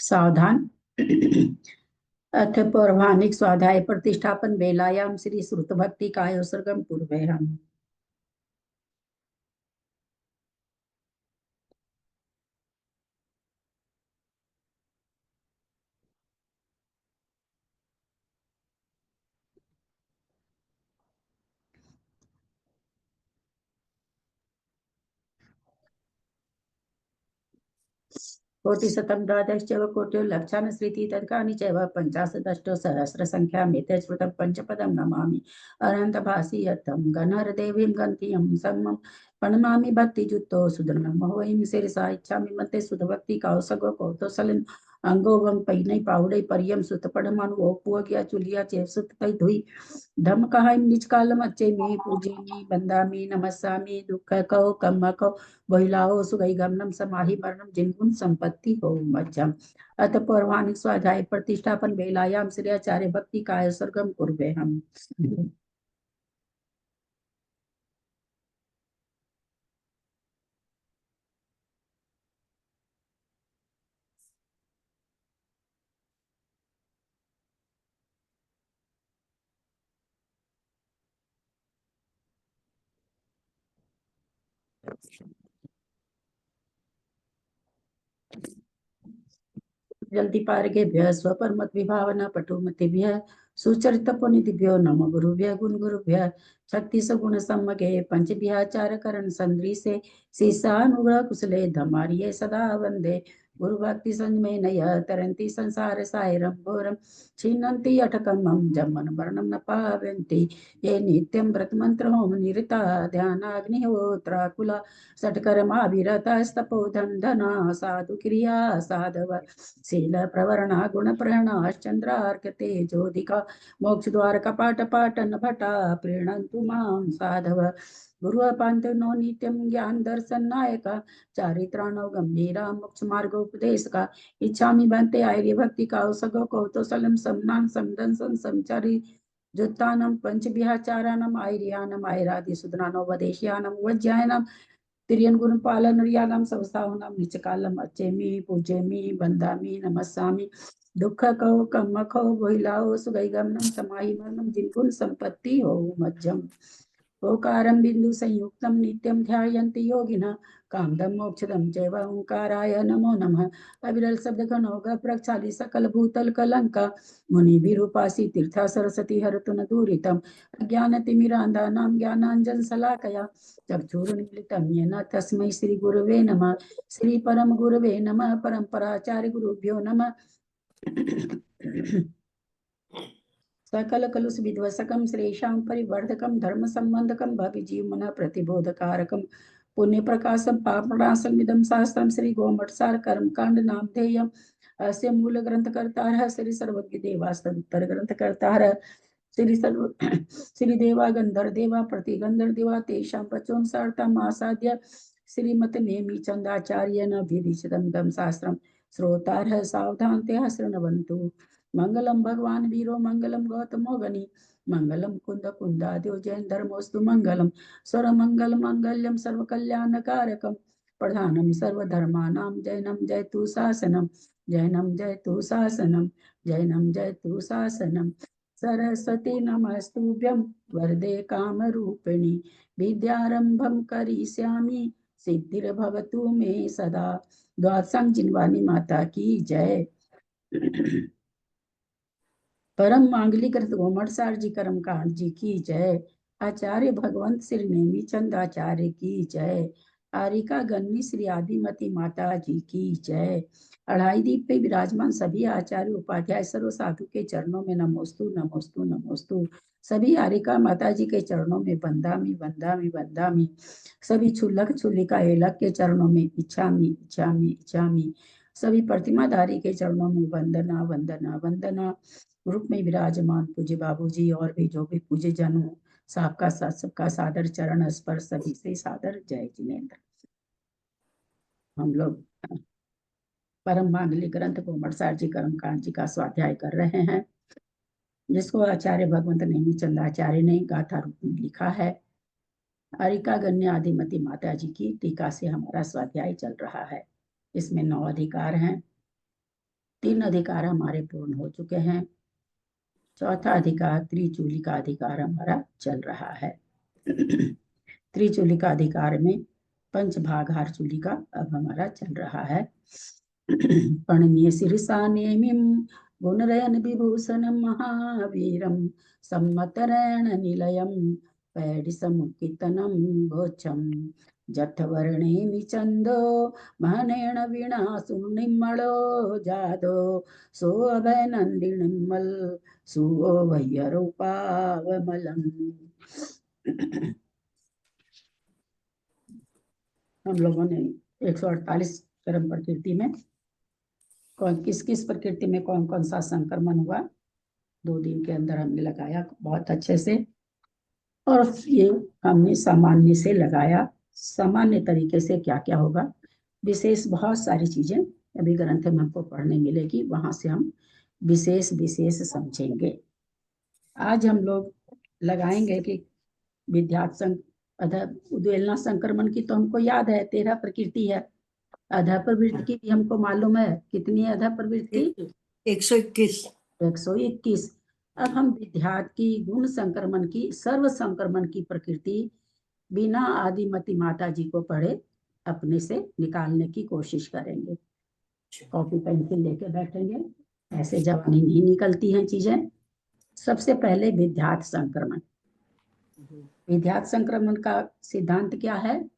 सावधान। अथ पौर्वाणिक स्वाध्याय प्रतिष्ठापन बेलायाम श्री श्रुत भक्ति कायोसर्गम पूर्वे हम। कोटिशतं द्वादश्चैव कोट्यो लक्षान् श्रीति तर्काणि चैव पञ्चाशदष्टो सहस्रसङ्ख्याम् एते श्रुतं पञ्चपदं नमामि अनन्तभासि यत्तं गणहरदेवीं गन्तियं सम्मं प्रणमामि भक्तियुक्तो सुदर्णमो वयं शिरसा इच्छामि मते सुधभक्ति कौसगो कौतोसलिन अंगो वं पैनै पावडै परियम सुतपड़मानु ओपुवग्या चुलिया चेव सुत तै धुई धम कहाय निज कालम अच्छे मी पूजे मी बंदा मी नमस्सामी दुख कहो कम कहो बहिलाओ सुगई गमनम समाहि मरणम जिनगुण संपत्ति हो मज्जम। अत पौर्वाणिक स्वाध्याय प्रतिष्ठापन बेलायाम श्री आचार्य भक्ति काय सर्गम कुर्वे हम। जल्दी पारगेभ्यः स्वपरमत विभावना पटुमतिभ्यः सुचरित पुनिधिभ्यो नमो गुरुभ्यः गुण गुरुभ्यः शक्ति सगुण सम्मगे पंचभ्याचार करण संद्रीसे शीशानुग्रह कुशले धमारिये सदा वंदे गुरु भक्ति संजमे नय तरंती संसार सायरम घोरम छिन्नन्ति अटकमं जमन वर्णम न पावन्ति ये नित्यं व्रत मंत्र होम निरता ध्यानाग्निहोत्राकुला षट्कर्माभिरता स्तपोधन धना साधु क्रिया साधव शील प्रवरणा गुण प्रहणाश्चंद्रार्क तेजोधिका मोक्ष द्वार कपाट पाटन भटा प्रीणन्तु मां साधव गुरु पांत नो नित्यम ज्ञान दर्शन नायका चारित्राणो गंभीरा मोक्ष मार्गोपदेश का इच्छामि बनते आर्य भक्ति का सगो कौतोसलम समनान समदन संचारी जुत्तानम पंच विहाचारानम आर्यानम आयरादि सुदनानो वदेशियानम वज्यायनम तिरियन गुण पालन रियानम सवसावनम निचकालम अचेमी पूजेमी बंदामी नमस्सामी दुख कहो कम कहो बोहिलाओ सुगई गमनम समाहि मरणम जिनगुण संपत्ति हो मज्जम ओकारं बिंदु संयुक्तं नित्यं ध्यायन्ति योगिनः कामदं मोक्षदं चैव ओंकाराय नमो नमः अविरल शब्द घनोग प्रक्षाली सकल भूतल कलंका मुनि विरूपासी तीर्था सरस्वती हरतु न दूरितम् अज्ञानतिमिरान्धानां ज्ञानाञ्जन शलाकया चक्षुरुन्मीलितं येन तस्मै श्री गुरवे नमः श्री परम गुरवे नमः परम्पराचार्य गुरुभ्यो नमः सकल कलुष विध्वसकम श्रेषां परिवर्धकम धर्म संबंधकम भवि जीवमन प्रतिबोधकारकम पुण्य प्रकाशम पापनाशम इदम शास्त्रम श्री गोमठसार कर्मकांड नामधेयम अस्य मूल ग्रंथकर्ता श्री सर्वज्ञ देवास्तर ग्रंथकर्ता श्री सर्व श्री देवा गंधर देवा प्रतिगंधर देवा तेषां पचों सार्ताम आसाद्य श्रीमत नेमि चंदाचार्य न विदिशितम दम शास्त्रम श्रोतारः सावधानतया शृण्वन्तु मंगलम भगवान वीरो मंगलम गौतमो गणि मंगलम कुंद कुंदाद्यो जैन धर्मोस्तु मंगलम स्वर मंगल मंगल्यम सर्व कल्याण कारकम प्रधानम सर्वधर्मानां जैनम जयतु शासनम जैनम जयतु शासनम जैनम जयतु शासनम सरस्वती नमस्तुभ्यं वरदे काम रूपिणी विद्यारंभम करिष्यामि सिद्धिर्भवतु मे सदा। द्वादशं जिनवानी माता की जय। परम मांगलिक गोमठसार जी कर्मकांड जी की जय। आचार्य भगवंत श्री नेमी चंद आचार्य की जय। आरिका गन्नी श्री आदिमती माता जी की जय। अढ़ाई दीप पे विराजमान सभी आचार्य उपाध्याय सर्व साधु के चरणों में नमोस्तु नमोस्तु नमोस्तु। सभी आरिका माता जी के चरणों में बंदामी बंदामी बंदामी। सभी छुल्लक छुल्लिका एलक के चरणों में इच्छामी इच्छामी इच्छामी। सभी प्रतिमाधारी के चरणों में वंदना वंदना वंदना। ग्रुप में विराजमान पूज्य बाबूजी और भी जो भी पूज्य जन हो सबका सादर चरण स्पर्श सभी से सादर जय जिनेन्द्र। हम लोग परम मांगलिक ग्रंथ गोमठसार जी कर्मकांड जी का स्वाध्याय कर रहे हैं, जिसको आचार्य भगवंत नेमी चंद आचार्य ने गाथा रूप में लिखा है। अरिका गण्य आदिमती माता जी की टीका से हमारा स्वाध्याय चल रहा है। इसमें 9 अधिकार हैं। 3 अधिकार हमारे पूर्ण हो चुके हैं। चौथा अधिकार त्रिचूली का अधिकार हमारा चल रहा है। त्रिचूली का अधिकार में पंचभागहार चूली का अब हमारा चल रहा है। पणनीय शीर्षा नेमिं गुणरयन विभूषणं महावीरं सम्मतरेण निलयं पैडिसमुत्थितं भोजं जठवर्णेमि चंदो महनेन वीणा सुनिम्मलो जादो सोऽभय नन्दिनिम्मल सुवह्यरूपावमलम्। हम लोगों ने 148 कर्म प्रकृति में कौन किस किस प्रकृति में कौन कौन सा संक्रमण हुआ 2 दिन के अंदर हमने लगाया बहुत अच्छे से। और ये हमने सामान्य से लगाया, सामान्य तरीके से क्या क्या होगा, विशेष बहुत सारी चीजें अभी ग्रंथ में हमको पढ़ने मिलेगी, वहां से हम विशेष विशेष समझेंगे। आज हम लोग लगाएंगे कि विद्यात् उद्वेलना संक्रमण की तो हमको याद है 13 प्रकृति है। अधा प्रवृत्ति की भी हमको मालूम है, कितनी है अधा प्रवृत्ति? 121। 121। अब हम विद्यात् की गुण संक्रमण की सर्व संक्रमण की प्रकृति बिना आदिमती माता जी को पढ़े अपने से निकालने की कोशिश करेंगे। कॉपी पेंसिल लेके बैठेंगे, ऐसे जवानी नहीं निकलती हैं चीजें। सबसे पहले विद्यात् संक्रमण। विद्यात् संक्रमण का सिद्धांत क्या है?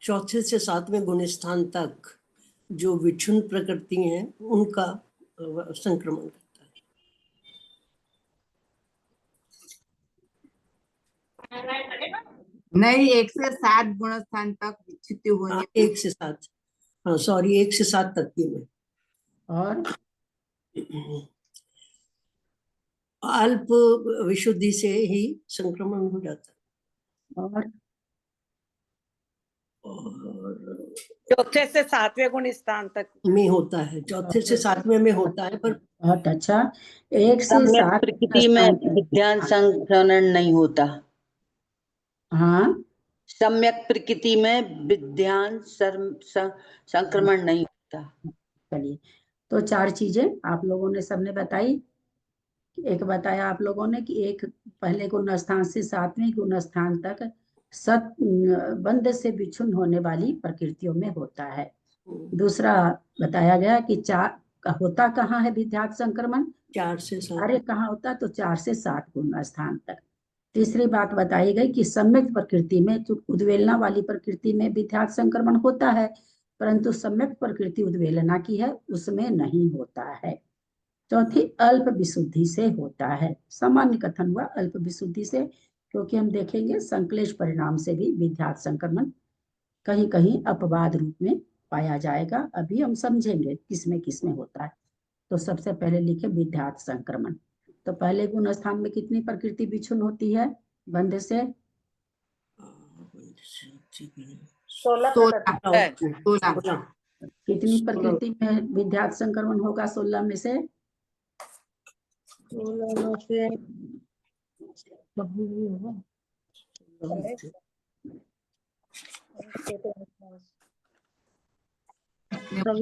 चौथे से 7वें गुण स्थान तक जो विक्षुण प्रकृति हैं उनका संक्रमण करता है। नहीं, 1 से 7 गुण स्थान तक विच्युति होने 1 से 7, हाँ सॉरी 1 से 7 तक की में। और अल्प विशुद्धि से ही संक्रमण हो जाता है। और चौथे से 7वें गुण स्थान तक में होता है, चौथे से 7वें में होता है। पर बहुत अच्छा। 1 से 7 प्रकृति में विद्यान संक्रमण नहीं होता। हाँ, सम्यक प्रकृति में विद्यान संक्रमण नहीं होता। चलिए, तो 4 चीजें आप लोगों ने सबने बताई। एक बताया आप लोगों ने कि एक पहले गुण स्थान से 7वें गुण स्थान तक सत बंध से विच्छुन्न होने वाली प्रकृतियों में होता है। दूसरा बताया गया कि 4 होता कहाँ है विद्यात् संक्रमण? 4 से 7। अरे कहाँ होता? तो 4 से 7 गुण स्थान तक। तीसरी बात बताई गई कि सम्यक प्रकृति में, उद्वेलना वाली प्रकृति में विद्यात् संक्रमण होता है, परंतु सम्यक प्रकृति उद्वेलना की है उसमें नहीं होता है। चौथी अल्प विशुद्धि से होता है। सामान्य कथन हुआ अल्प विशुद्धि से, क्योंकि हम देखेंगे संक्लेश परिणाम से भी विद्यात् संक्रमण कहीं कहीं अपवाद रूप में पाया जाएगा। अभी हम समझेंगे किसमें होता है। तो सबसे पहले लिखे विद्यात् संक्रमण। तो पहले गुण स्थान में कितनी प्रकृति विच्छुन्न होती है बंध से? 16। कितनी प्रकृति में विद्यात् संक्रमण होगा 16 में से? 16 में से सभी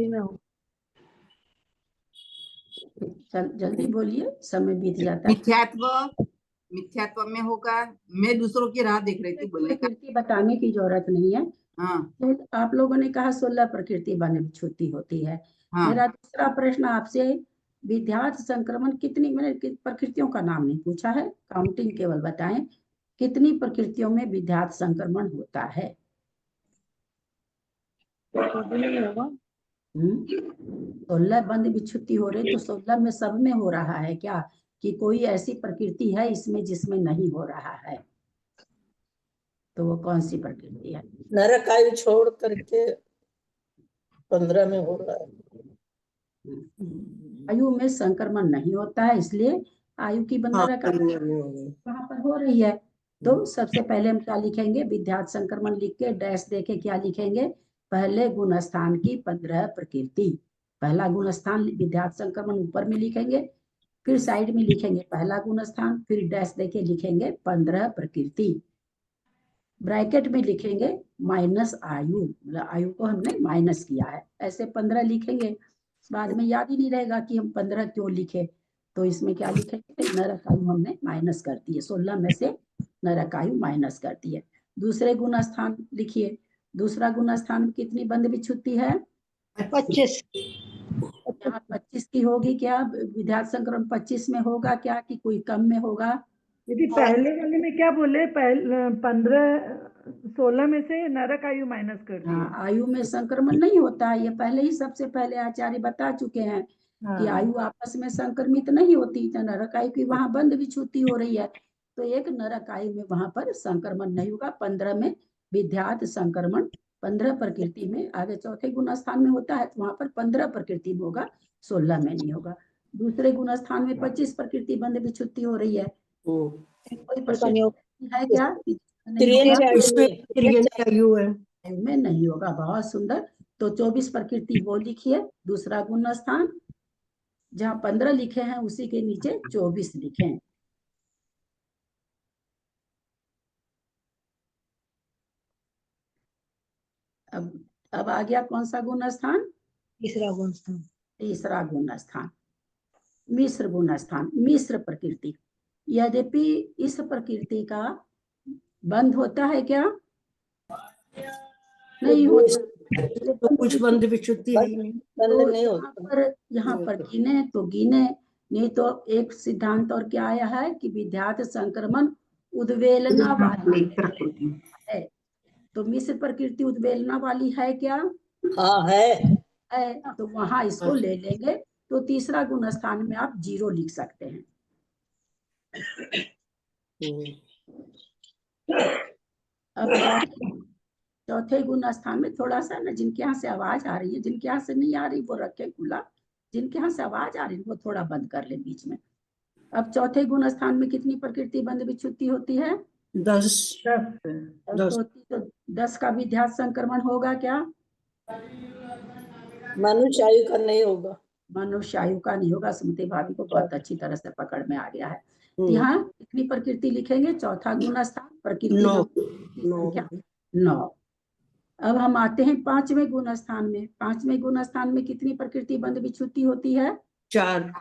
में हो। जल्दी बोलिए, समय बीत जाता है। मिथ्यात्व में होगा। मैं दूसरों की राह देख रही थी बोलने का। प्रकृति बताने की जरूरत नहीं है। हाँ, तो आप लोगों ने कहा 16 प्रकृति बने छूती होती है। हाँ। मेरा दूसरा प्रश्न आपसे, विद्यात् संक्रमण कितनी, मैंने प्रकृतियों का नाम नहीं पूछा है, काउंटिंग केवल बताएं, कितनी प्रकृतियों में विद्यात् संक्रमण होता है? 16 बंद विच्छुत्ति हो रही, तो 16 में सब में हो रहा है क्या, कि कोई ऐसी प्रकृति है इसमें जिसमें नहीं हो रहा है? तो वो कौन सी प्रकृति है? नरक आयु छोड़ करके 15 में हो रहा है। आयु में संक्रमण नहीं होता है, इसलिए आयु की बंधक वहां पर हो रही है। तो सबसे पहले हम क्या लिखेंगे? विद्यात् संक्रमण लिख के डैश देके क्या लिखेंगे? पहले गुण स्थान की 15 प्रकृति। पहला गुण स्थान विद्यात् संक्रमण ऊपर में लिखेंगे, फिर साइड में लिखेंगे पहला गुण स्थान, फिर डैश देके लिखेंगे 15 प्रकृति। ब्रैकेट में लिखेंगे माइनस आयु, मतलब आयु को हमने माइनस किया है, ऐसे 15 लिखेंगे। बाद में याद ही नहीं रहेगा कि हम 15 क्यों लिखे। तो इसमें क्या लिखेंगे, नरक आयु हमने माइनस कर दी है, 16 में से नरक आयु माइनस कर दी है। दूसरे गुण स्थान लिखिए, दूसरा गुण स्थान में कितनी बंद विच्छुत्ति है? 25। यहाँ 25 की होगी क्या? विद्यार्थ संक्रमण 25 में होगा क्या कि कोई कम में होगा? यदि पहले वाले में क्या बोले, 16 में से नरक आयु माइनस कर दी हाँ, है। आयु में संक्रमण नहीं होता है, ये पहले ही सबसे पहले आचार्य बता चुके हैं कि हाँ। आयु आपस में संक्रमित नहीं होती, तो नरक आयु की वहां बंद विच्छुत्ति हो रही है, तो एक नरक आयु में वहां पर संक्रमण नहीं होगा। 15 में विद्यार्थ संक्रमण 15 प्रकृति में, आगे चौथे गुण स्थान में होता है तो वहां पर 15 प्रकृति में होगा, 16 में नहीं होगा। दूसरे गुण स्थान में 25 प्रकृति बंद विच्छुत्ति हो रही है, कोई प्रकृति है क्या कि नहीं होगा? इसमें त्रियंच आयु है। में नहीं होगा। बहुत सुंदर। तो 24 प्रकृति वो लिखिए, दूसरा गुण स्थान, जहाँ 15 लिखे हैं उसी के नीचे 24 लिखें। अब आ गया कौन सा गुण स्थान? तीसरा गुण स्थान। तीसरा गुण स्थान मिश्र गुण स्थान, मिश्र प्रकृति। यद्यपि इस प्रकृति का बंध होता है क्या? नहीं होता। तो कुछ बंद विच्छुत्ति है ही नहीं। बंधन नहीं तो होता। यहाँ पर गिने तो गिने, नहीं तो एक सिद्धांत और क्या आया है कि विद्यार्थ संक्रमण उद्वेलना वाली है। तो मिश्र प्रकृति उद्वेलना वाली है क्या? हाँ है। तो वहां इसको ले लेंगे, तो तीसरा गुण स्थान में आप 0 लिख सकते हैं। अब चौथे गुण स्थान में थोड़ा सा ना, जिनके यहाँ से आवाज आ रही है, जिनके यहाँ से नहीं आ रही वो रखे खुला, जिनके यहाँ से आवाज आ रही है वो थोड़ा बंद कर ले बीच में। अब चौथे गुण स्थान में कितनी प्रकृति बंद विच्छुत्ति होती है? 10। तो 10 का विद्यार्थ संक्रमण होगा क्या? मनुष्य आयु का नहीं होगा। मनुष्य आयु का नहीं होगा। सुमति भाभी को बहुत अच्छी तरह से पकड़ में आ गया है। यहाँ कितनी प्रकृति लिखेंगे? चौथा गुण स्थान प्रकृति 9। अब हम आते हैं पांचवें गुण स्थान में। पांचवें गुण स्थान में कितनी प्रकृति बंद विच्छुत्ति होती है? 4।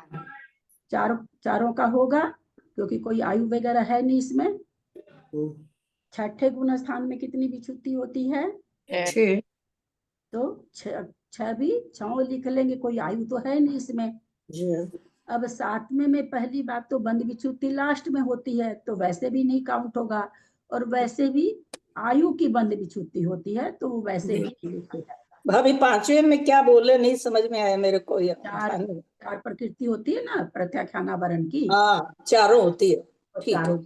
चारों का होगा क्योंकि कोई आयु वगैरह है नहीं इसमें। छठे गुण स्थान में कितनी विच्छुत्ति होती है? 6। तो 6 भी 6 लिख लेंगे, कोई आयु तो है नहीं इसमें। अब 7वें में पहली बात तो बंद विच्छुत्ति लास्ट में होती है, तो वैसे भी नहीं काउंट होगा, और वैसे भी आयु की बंद विच्छुत्ति होती है तो वो वैसे भी। भाभी 5वें में क्या बोले नहीं समझ में आया मेरे को। 4 प्रकृति होती है ना प्रत्याख्यानावरण की। हाँ, चारों होती है। ठीक है।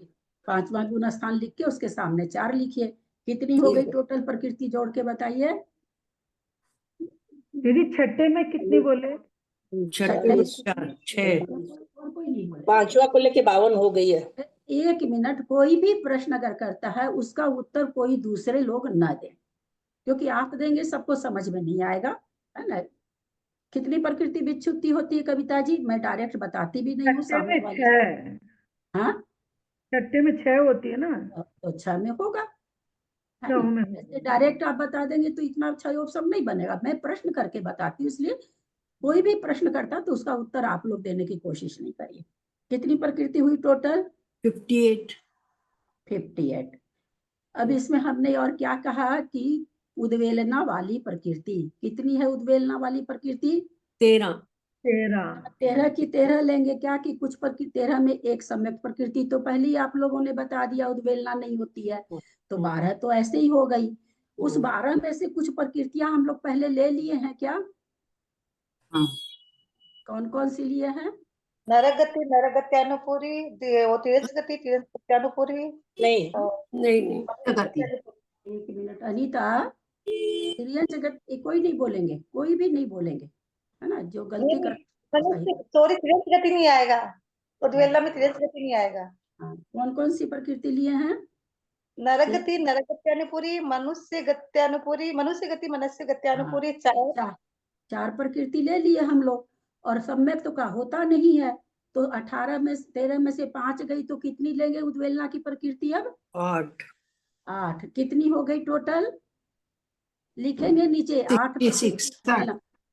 5वां गुण स्थान लिख के उसके सामने 4 लिखिए। कितनी हो गई टोटल प्रकृति जोड़ के बताइए? दीदी छठे में कितनी बोले? 6। 5वां को लेके 52 हो गई है। 1 मिनट, कोई भी प्रश्न अगर करता है उसका उत्तर कोई दूसरे लोग ना दें, क्योंकि आप देंगे सबको समझ में नहीं आएगा, है ना। कितनी प्रकृति विच्छुत्ति होती है कविता जी? मैं डायरेक्ट बताती भी नहीं हूँ। सामने वाले हाँ, छठे में 6 होती है ना, तो 6 में होगा। में डायरेक्ट आप बता देंगे तो इतना अच्छा ऑप्शन नहीं बनेगा। मैं प्रश्न करके बताती हूँ, इसलिए कोई भी प्रश्न करता तो उसका उत्तर आप लोग देने की कोशिश नहीं करिए। कितनी प्रकृति हुई टोटल? 58। अब इसमें हमने और क्या कहा कि उद्वेलना वाली प्रकृति कितनी है? उद्वेलना वाली प्रकृति 13 की 13 लेंगे क्या कि कुछ प्रकृति 13 में एक सम्यक प्रकृति तो पहले ही आप लोगों ने बता दिया उद्वेलना नहीं होती है, तो 12 तो ऐसे ही हो गई। उस 12 में से कुछ प्रकृतियां हम लोग पहले ले लिए हैं क्या? कौन कौन सी लिए हैं? नरक गति, नरक गत्यानुपूरी, वो तिरंज गति, तिरंज गत्यानुपूरी। नहीं। एक मिनट अनीता, तिरंज गति कोई नहीं बोलेंगे, कोई भी नहीं बोलेंगे, है ना। जो गलती कर सॉरी, तिरंज गति नहीं आएगा, उद्वेलना में तिरंज गति नहीं आएगा। कौन कौन सी प्रकृति लिए हैं? नरक गति, नरक गत्यानुपूरी, मनुष्य गत्यानुपूरी, मनुष्य गति, मनुष्य गत्यानुपूरी। 4 प्रकृति ले लिए हम लोग, और सम्यक तो का होता नहीं है, तो 18 में 13 में से 5 गई, तो कितनी लेंगे उद्वेलना की प्रकृति? अब 8 कितनी हो गई टोटल? लिखेंगे नीचे 8।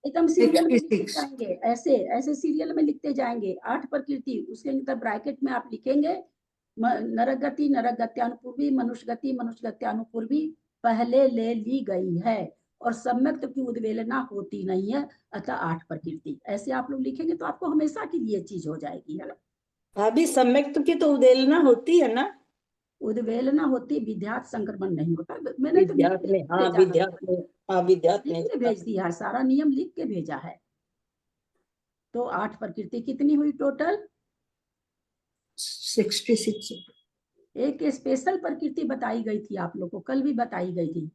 एकदम सीरियल में लिखते 66। जाएंगे, ऐसे ऐसे सीरियल में लिखते जाएंगे। 8 प्रकृति, उसके अंदर ब्रैकेट में आप लिखेंगे नरगति नरगत्यानुपूर्वी, मनुष्य गति मनुष्य गत्यानुपूर्वी पहले ले ली गई है और सम्यक्त की उद्वेलना होती नहीं है, अतः 8 प्रकृति। ऐसे आप लोग लिखेंगे तो आपको हमेशा के लिए चीज हो जाएगी, है ना। भाभी सम्यक्त की तो उदेलना होती है ना? उद्वेलना होती, विद्यार्थ संक्रमण नहीं होता। मैंने तो विद्यार्थ में, हाँ विद्यार्थ में, हाँ विद्यार्थ में लिख के भेज दिया है, सारा नियम लिख के भेजा है। तो 8 प्रकृति कितनी हुई टोटल? 66। एक स्पेशल प्रकृति बताई गई थी आप लोग को, कल भी बताई गई थी,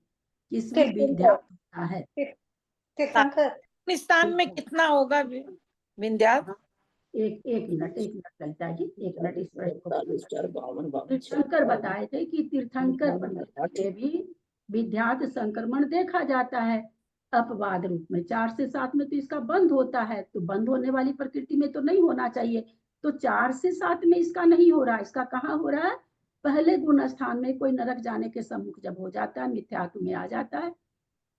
कि इसमें विद्यार्थ होता है। तीर्थंकर स्थान में कितना होगा विंध्याचल? एक मिनट लगता है जी, एक मिनट इस प्रश्न को। 44, 52, 52, तीर्थंकर बताए थे कि तीर्थंकर प्रकृति में भी विद्यार्थ संक्रमण देखा जाता है अपवाद रूप में। 4 से 7 में तो इसका बंद होता है, तो बंद होने वाली प्रकृति में तो नहीं होना चाहिए, तो 4 से 7 में इसका नहीं हो रहा। इसका कहाँ हो रहा है? पहले गुण स्थान में कोई नरक जाने के सम्मुख जब हो जाता है, मिथ्यात्व में आ जाता है,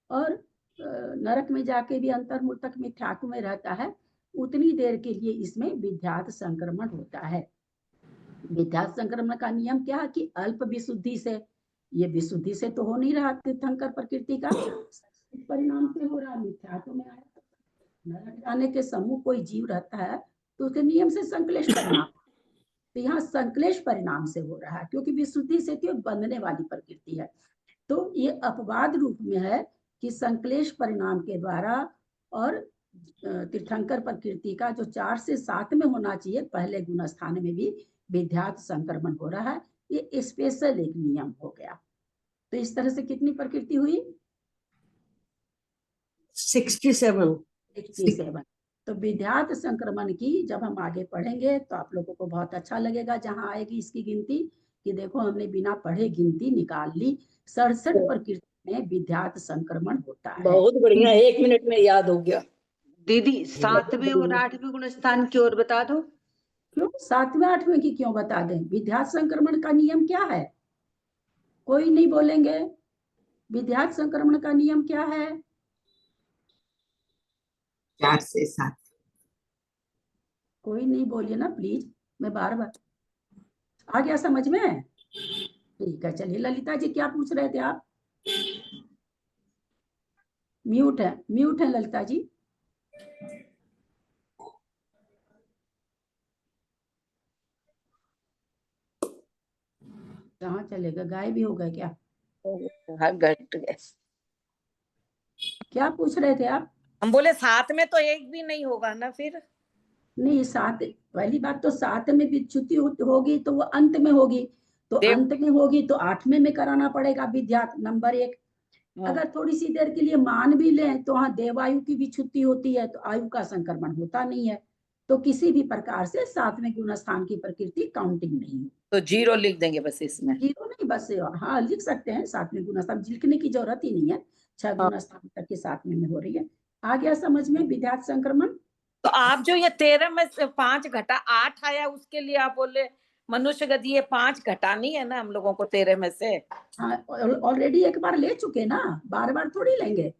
और नरक में जाके भी अंतर्मुख तक मिथ्यात्व में रहता है, उतनी देर के लिए इसमें विद्यार्थ संक्रमण होता है। विद्यार्थ संक्रमण का नियम क्या है कि अल्प विशुद्धि से, ये विशुद्धि से तो हो नहीं रहा तीर्थंकर प्रकृति का, परिणाम से हो रहा, मिथ्यात्व में आया। नरक जाने के सम्मुख कोई जीव रहता है तो उसके नियम से संक्लेश परिणाम, तो यहाँ संक्लेश परिणाम से हो रहा है, क्योंकि विशुद्धि से तो बंधने वाली प्रकृति है। तो ये अपवाद रूप में है कि संक्लेश परिणाम के द्वारा, और तीर्थंकर प्रकृति का जो 4 से 7 में होना चाहिए पहले गुण स्थान में भी विद्यार्थ संक्रमण हो रहा है। ये स्पेशल एक नियम हो गया। तो इस तरह से कितनी प्रकृति हुई? 67। तो विद्यार्थ संक्रमण की जब हम आगे पढ़ेंगे तो आप लोगों को बहुत अच्छा लगेगा, जहां आएगी इसकी गिनती कि देखो हमने बिना पढ़े गिनती निकाल ली। 67 प्रकृति में विद्यार्थ संक्रमण होता है। बहुत बढ़िया, 1 मिनट में याद हो गया। दीदी 7वें और 8वें गुण स्थान की ओर बता दो। क्यों 7वें 8वें की क्यों बता दें? विद्यार्थ संक्रमण का नियम क्या है? कोई नहीं बोलेंगे। विद्यार्थ संक्रमण का नियम क्या है? 4 से 7। कोई नहीं बोलिए ना प्लीज, मैं बार बार। आ गया समझ में? ठीक है, चलिए ललिता जी क्या पूछ रहे थे आप? म्यूट है ललिता जी। कहाँ चले गए? गायब भी हो गए क्या? हाँ घट गए। क्या पूछ रहे थे आप? हम बोले 7 में तो एक भी नहीं होगा ना फिर? नहीं, 7 पहली बात तो 7 में विच्युति होगी तो वो अंत में होगी, तो अंत में होगी तो 8वें में कराना पड़ेगा विद्यार्थ नंबर 1। अगर थोड़ी सी देर के लिए मान भी लें तो वहाँ देवायु की विच्युति होती है, तो आयु का संक्रमण होता नहीं है, तो किसी भी प्रकार से 7वें गुण स्थान की प्रकृति काउंटिंग नहीं है। तो 0 लिख देंगे बस इसमें। 0 नहीं, बस हाँ लिख सकते हैं 7वें गुण स्थान, लिखने की जरूरत ही नहीं है। 6 गुण स्थान तक के 7वें में हो रही है। आ गया समझ में विद्यार्थ संक्रमण? तो आप जो ये 13 में से 5 घटा 8 आया, उसके लिए आप बोले मनुष्य गति, ये 5 घटा नहीं है ना हम लोगों को 13 में से? हाँ, ऑलरेडी एक बार ले चुके ना, बार बार थोड़ी लेंगे।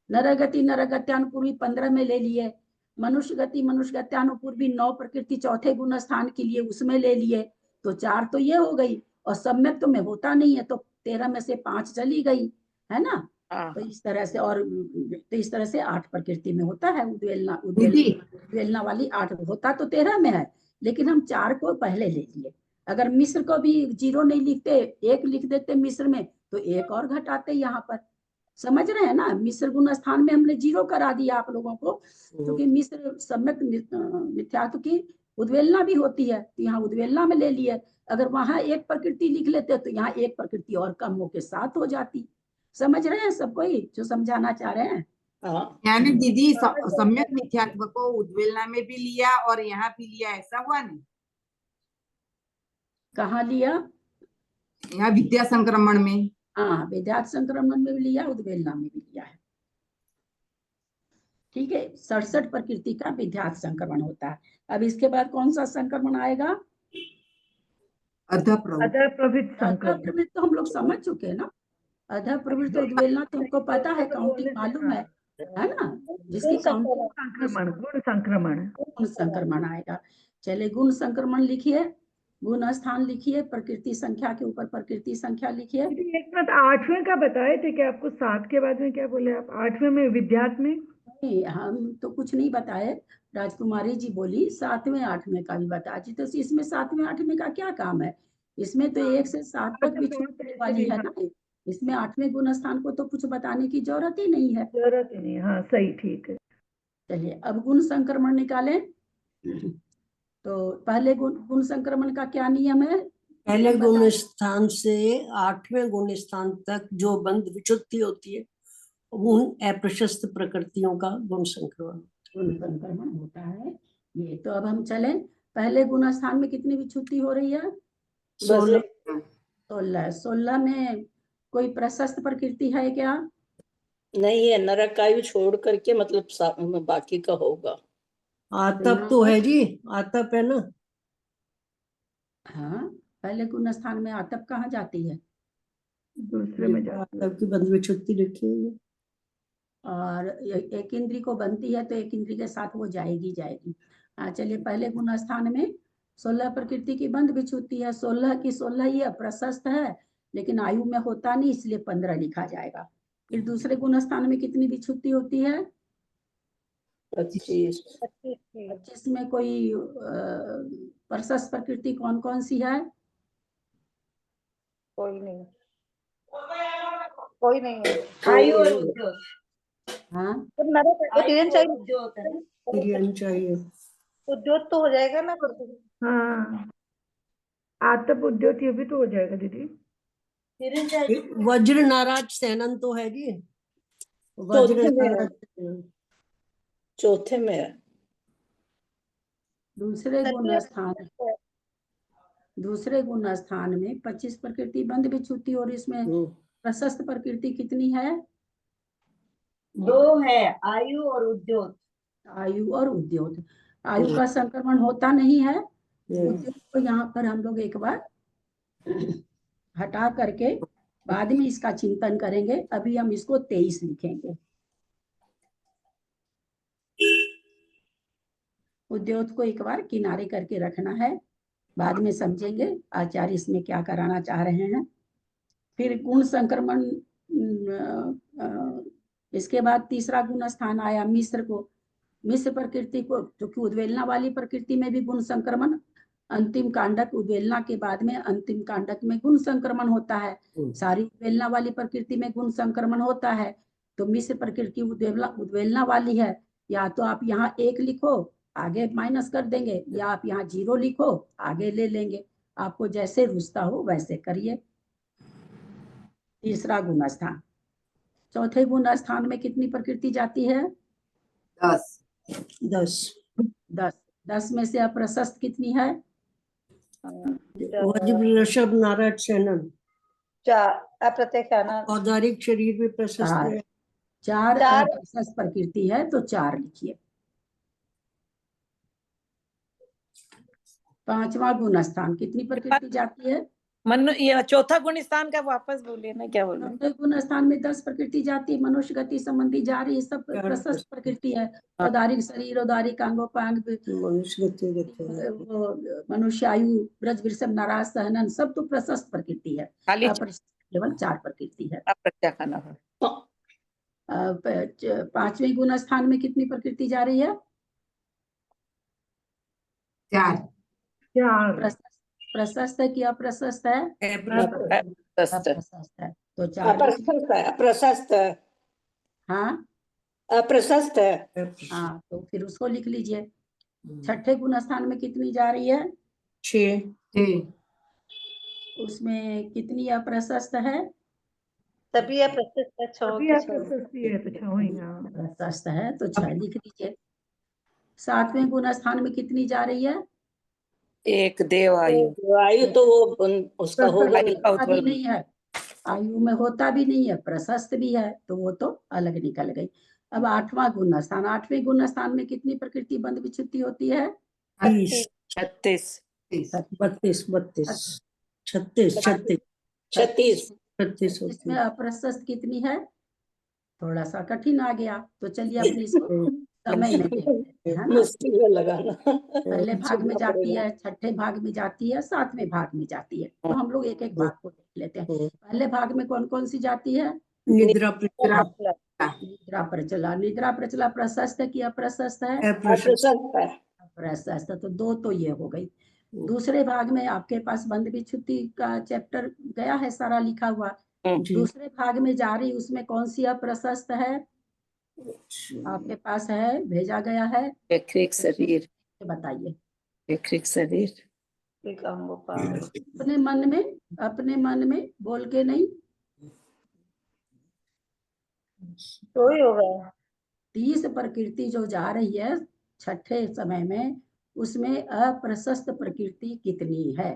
नरगति नरगत्यानुपूर्वी 15 में ले लिए, मनुष्य गति मनुष्य गत्यानुपूर्वी 9 प्रकृति चौथे गुण स्थान के लिए उसमें ले लिए, तो 4 तो ये हो गई, और सम्यक तो में होता नहीं है, तो 13 में से 5 चली गई, है ना। तो इस तरह से, और तो इस तरह से 8 प्रकृति में होता है उद्वेलना वाली 8 होता तो 13 में है, लेकिन हम 4 को पहले ले लिए। अगर मिश्र को भी 0 नहीं लिखते, 1 लिख देते मिश्र में, तो 1 और घटाते यहाँ पर। समझ रहे हैं ना? मिश्र गुण स्थान में हमने 0 करा दिया आप लोगों को, क्योंकि मिश्र सम्यक मिथ्यात्व की उद्वेलना भी होती है, तो यहाँ उद्वेलना में ले लिए। अगर वहां 1 प्रकृति लिख लेते तो यहाँ 1 प्रकृति और कम होके 7 हो जाती। समझ रहे हैं सब कोई जो समझाना चाह रहे हैं? यानी दीदी सम्यक मिथ्यात्व को उद्वेलना में भी लिया और यहाँ भी लिया, ऐसा हुआ नहीं? कहाँ लिया? यहाँ विद्या संक्रमण में। हाँ, विद्यार्थ संक्रमण में भी लिया, उद्वेलना में भी लिया है। ठीक है, 67 प्रकृति का विद्यार्थ संक्रमण होता है। अब इसके बाद कौन सा संक्रमण आएगा? अधप्रवृत्त संक्रमण। अधप्रवृत्त तो हम लोग समझ चुके हैं ना। अधप्रवृत्त उद्वेलना तो हमको पता है, काउंटिंग मालूम है, है ना, जिसकी गुण संक्रमण। काउंटिंग गुण संक्रमण। गुण संक्रमण आएगा। चलिए गुण संक्रमण लिखिए, गुण स्थान लिखिए, प्रकृति संख्या के ऊपर प्रकृति संख्या लिखिए। दीदी एक बात 8वें का बताए थे कि आपको 7 के बाद में क्या बोले आप? 8वें में विद्यार्थ में नहीं, हम तो कुछ नहीं बताए, राजकुमारी जी बोली 7वें 8वें का भी बता जी, तो इसमें 7वें 8वें का क्या काम है? इसमें तो 1 से 7 तक भी छूटने वाली है ना, इसमें 8वें गुण स्थान को तो कुछ बताने की जरूरत ही नहीं है। जरूरत ही नहीं। हाँ सही, ठीक है। चलिए अब गुण संक्रमण निकालें। तो पहले गुण संक्रमण का क्या नियम है? पहले गुण स्थान से 8वें गुण स्थान तक जो बंध विच्युति होती है उन अप्रशस्त प्रकृतियों का गुण संक्रमण होता है। ये तो अब हम चले, पहले गुण स्थान में कितनी विच्युति हो रही है? 16। 16 में कोई प्रशस्त प्रकृति है क्या? नहीं है, नरकायु छोड़ करके मतलब बाकी का होगा। आतप तो है जी, आतप है ना। हाँ, पहले गुण स्थान में आतप कहाँ जाती है? दूसरे में जाती है। आतप की बंध विच्युति लिखी हुई है। और एक इंद्री को बनती है तो एक इंद्री के साथ वो जाएगी। चलिए पहले गुण स्थान में 16 प्रकृति की बंध विच्युति है, 16 की 16 ही प्रशस्त है, लेकिन आयु में होता नहीं, इसलिए 15 लिखा जाएगा। फिर दूसरे गुण स्थान में कितनी विच्युति होती है? 25। 25 में कोई प्रशस्त प्रकृति कौन कौन सी है? कोई नहीं, कोई नहीं है। आयु और उद्योग। हाँ, तो नरक तिर्यन चाहिए, तिर्यन चाहिए। उद्योग तो हो जाएगा ना फिर तो। हाँ आतप उद्योत ये भी तो हो जाएगा दीदी। वज्र नाराज सेनन तो है जी, वज्र नाराज सेनन। चौथे में है। दूसरे गुण स्थान में 25 प्रकृति बंध विच्युति, और इसमें प्रशस्त प्रकृति कितनी है? 2 है, आयु और उद्योग। आयु और उद्योग। आयु का संक्रमण होता नहीं है, उद्योग को यहाँ पर हम लोग एक बार हटा करके बाद में इसका चिंतन करेंगे। अभी हम इसको 23 लिखेंगे। उद्योग को एक बार किनारे करके रखना है, बाद में समझेंगे आचार्य इसमें क्या कराना चाह रहे हैं। फिर गुण संक्रमण, इसके बाद तीसरा गुण स्थान आया मिश्र को। मिश्र प्रकृति को, जो कि उद्वेलना वाली प्रकृति में भी गुण संक्रमण, अंतिम कांडक उद्वेलना के बाद में अंतिम कांडक में गुण संक्रमण होता है। सारी उद्वेलना वाली प्रकृति में गुण संक्रमण होता है, तो मिश्र प्रकृति उद्वेलना वाली है। या तो आप यहाँ 1 लिखो, आगे माइनस कर देंगे, या आप यहाँ 0 लिखो, आगे ले लेंगे, आपको जैसे रुचता हो वैसे करिए। तीसरा गुण स्थान। चौथे गुण स्थान में कितनी प्रकृति जाती है? 10। 10 में से अप्रशस्त कितनी है? वज्र ऋषभ नाराज सेनन। 4 अप्रत्यक्षाना। औदारिक शरीर में प्रशस्त है। 4 अप्रशस्त प्रकृति है, तो 4 लिखिए। पांचवा गुण स्थान कितनी प्रकृति जाती है? ये चौथा गुण स्थान का वापस बोलिए ना, क्या बोल रहे हैं? चौथे गुण स्थान में 10 प्रकृति जाती है। मनुष्य गति संबंधी जारी सब प्रशस्त प्रकृति है। औदारिक शरीर, औदारिक अंगोपांग, मनुष्य आयु, ब्रज वृषभ नाराज सहनन, सब तो प्रशस्त प्रकृति है। खाली केवल 4 प्रकृति है। अप्रत्यक्षाना है। 5वें गुण स्थान में कितनी प्रकृति जा रही है? 4। प्रशस्त है कि अप्रशस्त है? अप्रशस्त है, तो 4। अप्रशस्त है। हाँ, अप्रशस्त है। हाँ, तो फिर उसको लिख लीजिए। छठे गुण स्थान में कितनी जा रही है? 6। उसमें कितनी अप्रशस्त है? तभी अप्रशस्त है, 6 प्रशस्त है, तो 6 लिख लीजिए। 7वें गुण स्थान में कितनी जा रही है? 1 देव आयु। आयु तो वो उसका होगा नहीं है, आयु में होता भी नहीं है, प्रशस्त भी है, तो वो तो अलग निकल गई। अब 8वां गुण स्थान। 8वें गुण स्थान में कितनी प्रकृति बंध विच्युति होती है? 36 32 36 36 36 इसमें अप्रशस्त कितनी है? थोड़ा सा कठिन आ गया, तो चलिए अपनी इसको समय में देखते हैं, है ना। मुश्किल है लगाना। पहले भाग में सीखना जाती पड़ेगा। है, छठे भाग में जाती है, सातवें भाग में जाती है। तो हम लोग एक एक भाग को देख लेते हैं। पहले भाग में कौन कौन सी जाती है? निद्रा प्रचला, निद्रा प्रचला। निद्रा प्रचला प्रशस्त है कि अप्रशस्त है? अप्रशस्त, प्रशस्त। तो दो तो ये हो गई। दूसरे भाग में आपके पास बंद विच्छुत्ति का चैप्टर गया है सारा लिखा हुआ। दूसरे भाग में जा रही, उसमें कौन सी अप्रशस्त है आपके पास है, भेजा गया है? वैक्रिक शरीर, बताइए वैक्रिक शरीर। अपने मन में बोल के नहीं। तो ही होगा। 30 प्रकृति जो जा रही है छठे समय में, उसमें अप्रशस्त प्रकृति कितनी है?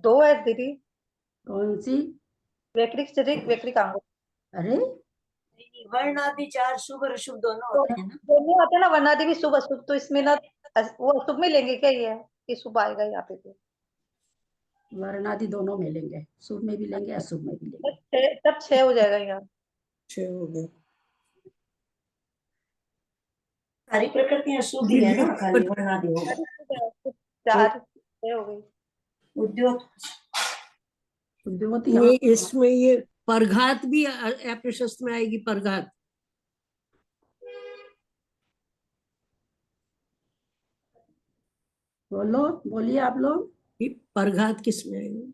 दो है दीदी। कौन सी? वैक्रिक शरीर, वैक्रिक अंग। अरे वर्ण आदि 4 शुभ और अशुभ दोनों होते हैं ना। दोनों आते हैं ना, वर्णादि भी शुभ अशुभ। तो इसमें ना वो अशुभ में लेंगे क्या ये? कि शुभ आएगा यहाँ पे? तो वर्णादि दोनों में लेंगे, शुभ में भी लेंगे अशुभ में भी लेंगे। तब 6 हो जाएगा यहाँ। 6 हो गए। सारी प्रकृतियां शुभ ही है ना, खाली वर्ण आदि होगा। 4 6 हो गई। उद्योग उद्योत ये यहाँ इसमें ये परघात भी अप्रशस्त में आएगी। परघात बोलिए आप लोग। ये परघात किस में आएगी?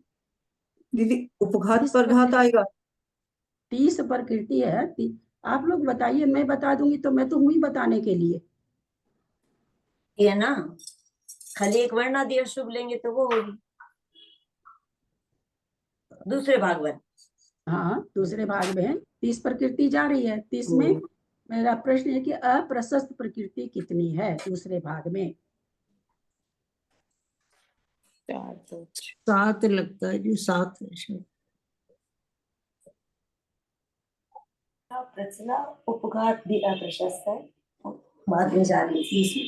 दीदी उपघात 30 परघात आएगा। 30 प्रकृति है। आप लोग बताइए, मैं बता दूंगी तो मैं तो हूँ ही बताने के लिए। ये ना, खाली एक वर्ण आदि अशुभ लेंगे तो वो होगी दूसरे भाग में। हाँ, दूसरे भाग में 30 प्रकृति जा रही है। 30 में मेरा प्रश्न है कि अप्रशस्त प्रकृति कितनी है दूसरे भाग में? 7 लगता है जी, 7 है शायद। प्रचला उपघात भी अप्रशस्त है, बाद में जा रही है 30 में।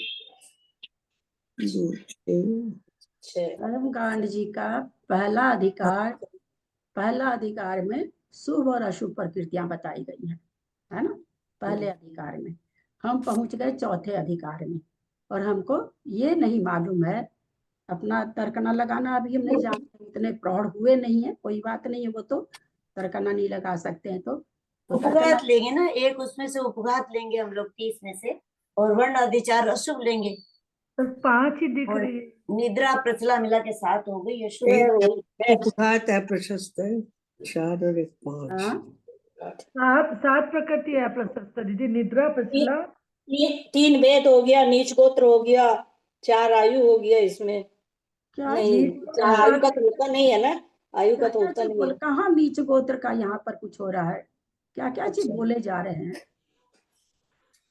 कर्मकांड जी का पहला अधिकार में शुभ और अशुभ प्रकृतियां बताई गई है ना। पहले अधिकार में हम पहुंच गए चौथे अधिकार में, और हमको ये नहीं मालूम है, अपना तर्कना लगाना अभी हम नहीं जानते, इतने प्रौढ़ हुए नहीं है। कोई बात नहीं है, वो तो तर्कना नहीं लगा सकते हैं तो उपघात लेंगे ना, एक उसमें से उपघात लेंगे हम लोग 30 में से, और वर्ण आदि 4 अशुभ लेंगे। तो 5 ही दिख और रही है। निद्रा प्रचला मिला के 7 हो गई अशुभ। उपघात अप्रशस्त है, 4 और 1 5। 7 प्रकृति है प्रशस्त दीदी। निद्रा प्रचला, 3 वेद हो गया, नीच गोत्र हो गया, 4 आयु हो गया इसमें। क्या नहीं, आयु का तो होता नहीं है ना, आयु का तो क्या होता चीज नहीं बोल, है। कहाँ नीच गोत्र का यहाँ पर कुछ हो रहा है? क्या क्या चीज बोले जा रहे हैं?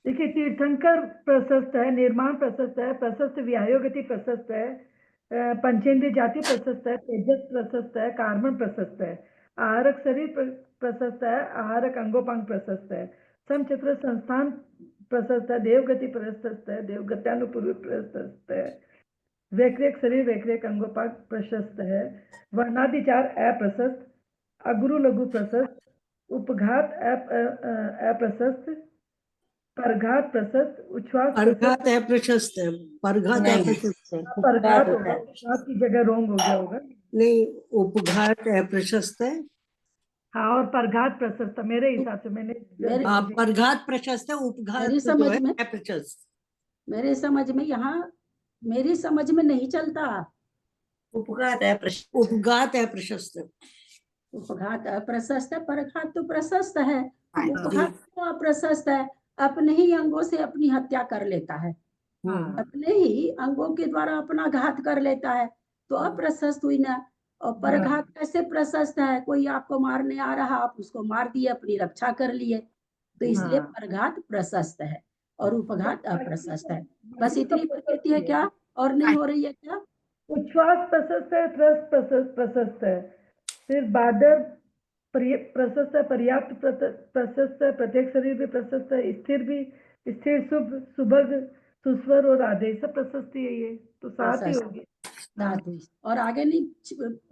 देखिए तीर्थंकर प्रशस्त है, निर्माण प्रशस्त है, प्रशस्त व्यायोगति प्रशस्त है, पंचेंद्रिय जाति प्रशस्त है, तेजस प्रशस्त है, कार्बन प्रशस्त है, आहारक शरीर प्रशस्त है, आहारक अंगोपांग प्रशस्त है, समचक्र संस्थान प्रशस्त है, देवगति प्रशस्त है, देवगत्यानुपूर्व प्रशस्त है, वैक्रिक शरीर वैक्रिक अंगोपांग प्रशस्त है, वर्णादि 4 अप्रशस्त, अगुरु लघु प्रशस्त, उपघात अप्रशस्त, परघात प्रशस्त, उच्छ्वास परघात अप्रशस्त है। परघात नहीं। अप्रशस्त है। परघात होगा, उच्छ्वास की जगह रोंग हो गया होगा। नहीं, उपघात अप्रशस्त है। हाँ, और परघात प्रशस्त मेरे हिसाब से। मैंने परघात प्रशस्त है, उपघात मेरी जो समझ है में अप्रशस्त। मेरी समझ में यहाँ मेरी समझ में नहीं चलता। उपघात है प्रशस्त। उपघात अप्रशस्त है। उपघात अप्रशस्त है, परघात तो प्रशस्त है। हाँ, उपघात तो अप्रशस्त है, अपने ही अंगों से अपनी हत्या कर लेता है, अपने ही अंगों के द्वारा अपना घात कर लेता है, तो अप्रशस्त हुई ना। और परघात कैसे प्रशस्त है? कोई आपको मारने आ रहा, आप उसको मार दिए, अपनी रक्षा कर लिए, तो इसलिए परघात प्रशस्त है और उपघात अप्रशस्त है। बस इतनी प्रकृति है क्या? और नहीं हो रही है क्या? उच्छ्वास प्रशस्त है, त्रस्त प्रशस्त है, फिर बादर प्रशस्त है, पर्याप्त प्रशस्त है, प्रत्येक शरीर भी प्रशस्त है, स्थिर भी, स्थिर शुभ सुभग सुस्वर और आदेश प्रशस्ति है। ये तो 7 ही होगी। सात हुई और आगे नहीं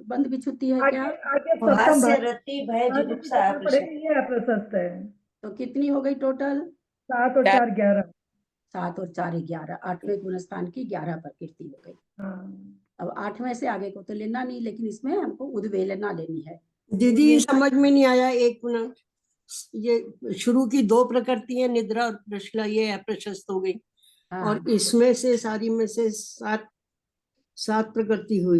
बंद विच्छुति है आगे क्या? आगे और सप्तम हास्य भाव रति भय हाँ, जुगुप्सा देखना अप्रशस्त। पड़ेगा, ये अप्रशस्त है। तो कितनी हो गई टोटल? 7 और 4 11। 7 और 4 11, 8वें गुणस्थान की 11 प्रकृति हो गई। हाँ अब 8वें से आगे को तो लेना नहीं, लेकिन इसमें हमको उद्वेलना लेनी है। दीदी ये समझ में नहीं आया, एक मिनट। ये शुरू की 2 प्रकृतियां निद्रा और प्रश्ला, ये अप्रशस्त हो गई। हाँ, और इसमें से सारी में से 7 प्रकृति हुई।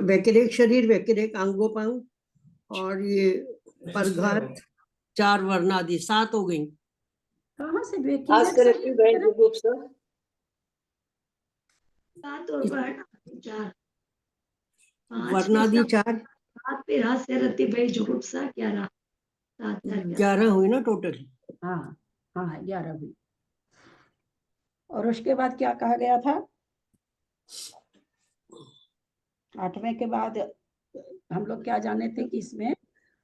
वैकिरिक शरीर, वैकिरिक अंगोपांग, और ये परघात, 4 वर्णादि, 7 हो गई। कहाँ से देखी हास्य रति भय जुगुप्सा। 7 और वर्ण 4, वर्णादि 4, 7 फिर हास्य रति भय जुगुप्सा 11, 7 4 11 हुई ना टोटल। हाँ हाँ 11 हुई। और उसके बाद क्या कहा गया था? 8वें के बाद हम लोग क्या जाने थे कि इसमें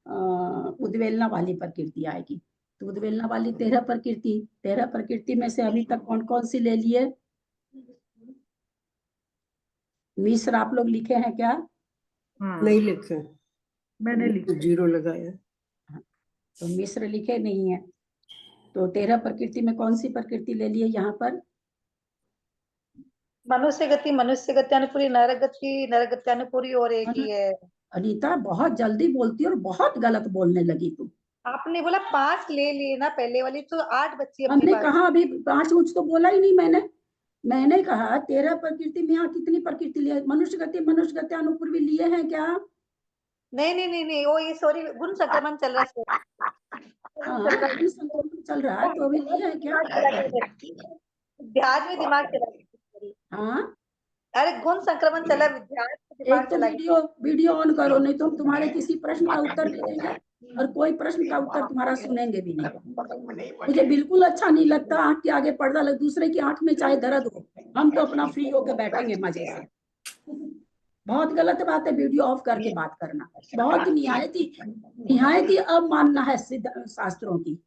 उद्वेलना वाली प्रकृति आएगी। तो उद्वेलना वाली 13 प्रकृति, 13 प्रकृति में से अभी तक कौन कौन सी ले लिए? मिश्र आप लोग लिखे हैं क्या? हाँ नहीं लिखे, मैंने लिखा। 0 लगाया। तो मिश्र लिखे नहीं है। तो 13 प्रकृति में कौन सी प्रकृति ले लिए यहाँ पर? मनुष्य गत्यानुपूरी, नर गत्यानुपूरी और एक ही है। अनीता बहुत जल्दी बोलती है और बहुत गलत बोलने लगी तुम। आपने बोला 5 ले लिए ना पहले वाली, तो 8 बच्ची अपनी हमने बात। कहा अभी 5 कुछ तो बोला ही नहीं मैंने कहा 13 प्रकृति में यहाँ कितनी प्रकृति लिए? मनुष्य गति अनुपूर्वी लिए हैं क्या? नहीं वो ये सॉरी गुण संक्रमण चल रहा है। गुण संक्रमण चल रहा है तो अभी लिए हैं क्या? ध्यान में दिमाग चला गया। हाँ अरे गुण संक्रमण चला, ध्यान में दिमाग एक तो चला गया। वीडियो ऑन करो, नहीं तो हम तुम्हारे किसी प्रश्न का उत्तर नहीं देंगे और कोई प्रश्न का उत्तर तुम्हारा सुनेंगे भी नहीं। मुझे बिल्कुल अच्छा नहीं लगता आंख के आगे पर्दा लग, दूसरे की आंख में चाहे दर्द हो, हम तो अपना फ्री होकर बैठेंगे मजे से। बहुत गलत बात है वीडियो ऑफ करके बात करना, बहुत निहायती अब मानना है सिद्ध शास्त्रों की।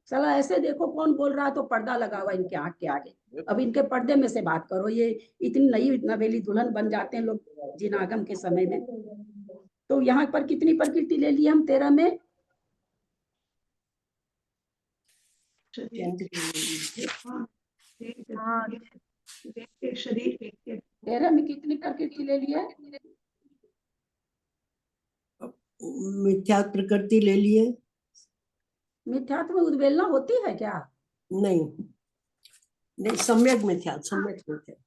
चला ऐसे देखो कौन बोल रहा है तो पर्दा लगा हुआ इनके आंख के आगे। अब इनके पर्दे में से बात करो, ये इतनी नई नवेली दुल्हन बन जाते हैं लोग जिनागम के समय में। तो यहाँ पर कितनी प्रकृति ले ली हम 13 में? शरीर 13 में कितनी प्रकृति ले ली है? मिथ्या प्रकृति ले लिए। मिथ्यात्व में उद्वेलना होती है क्या? नहीं सम्यक मिथ्या,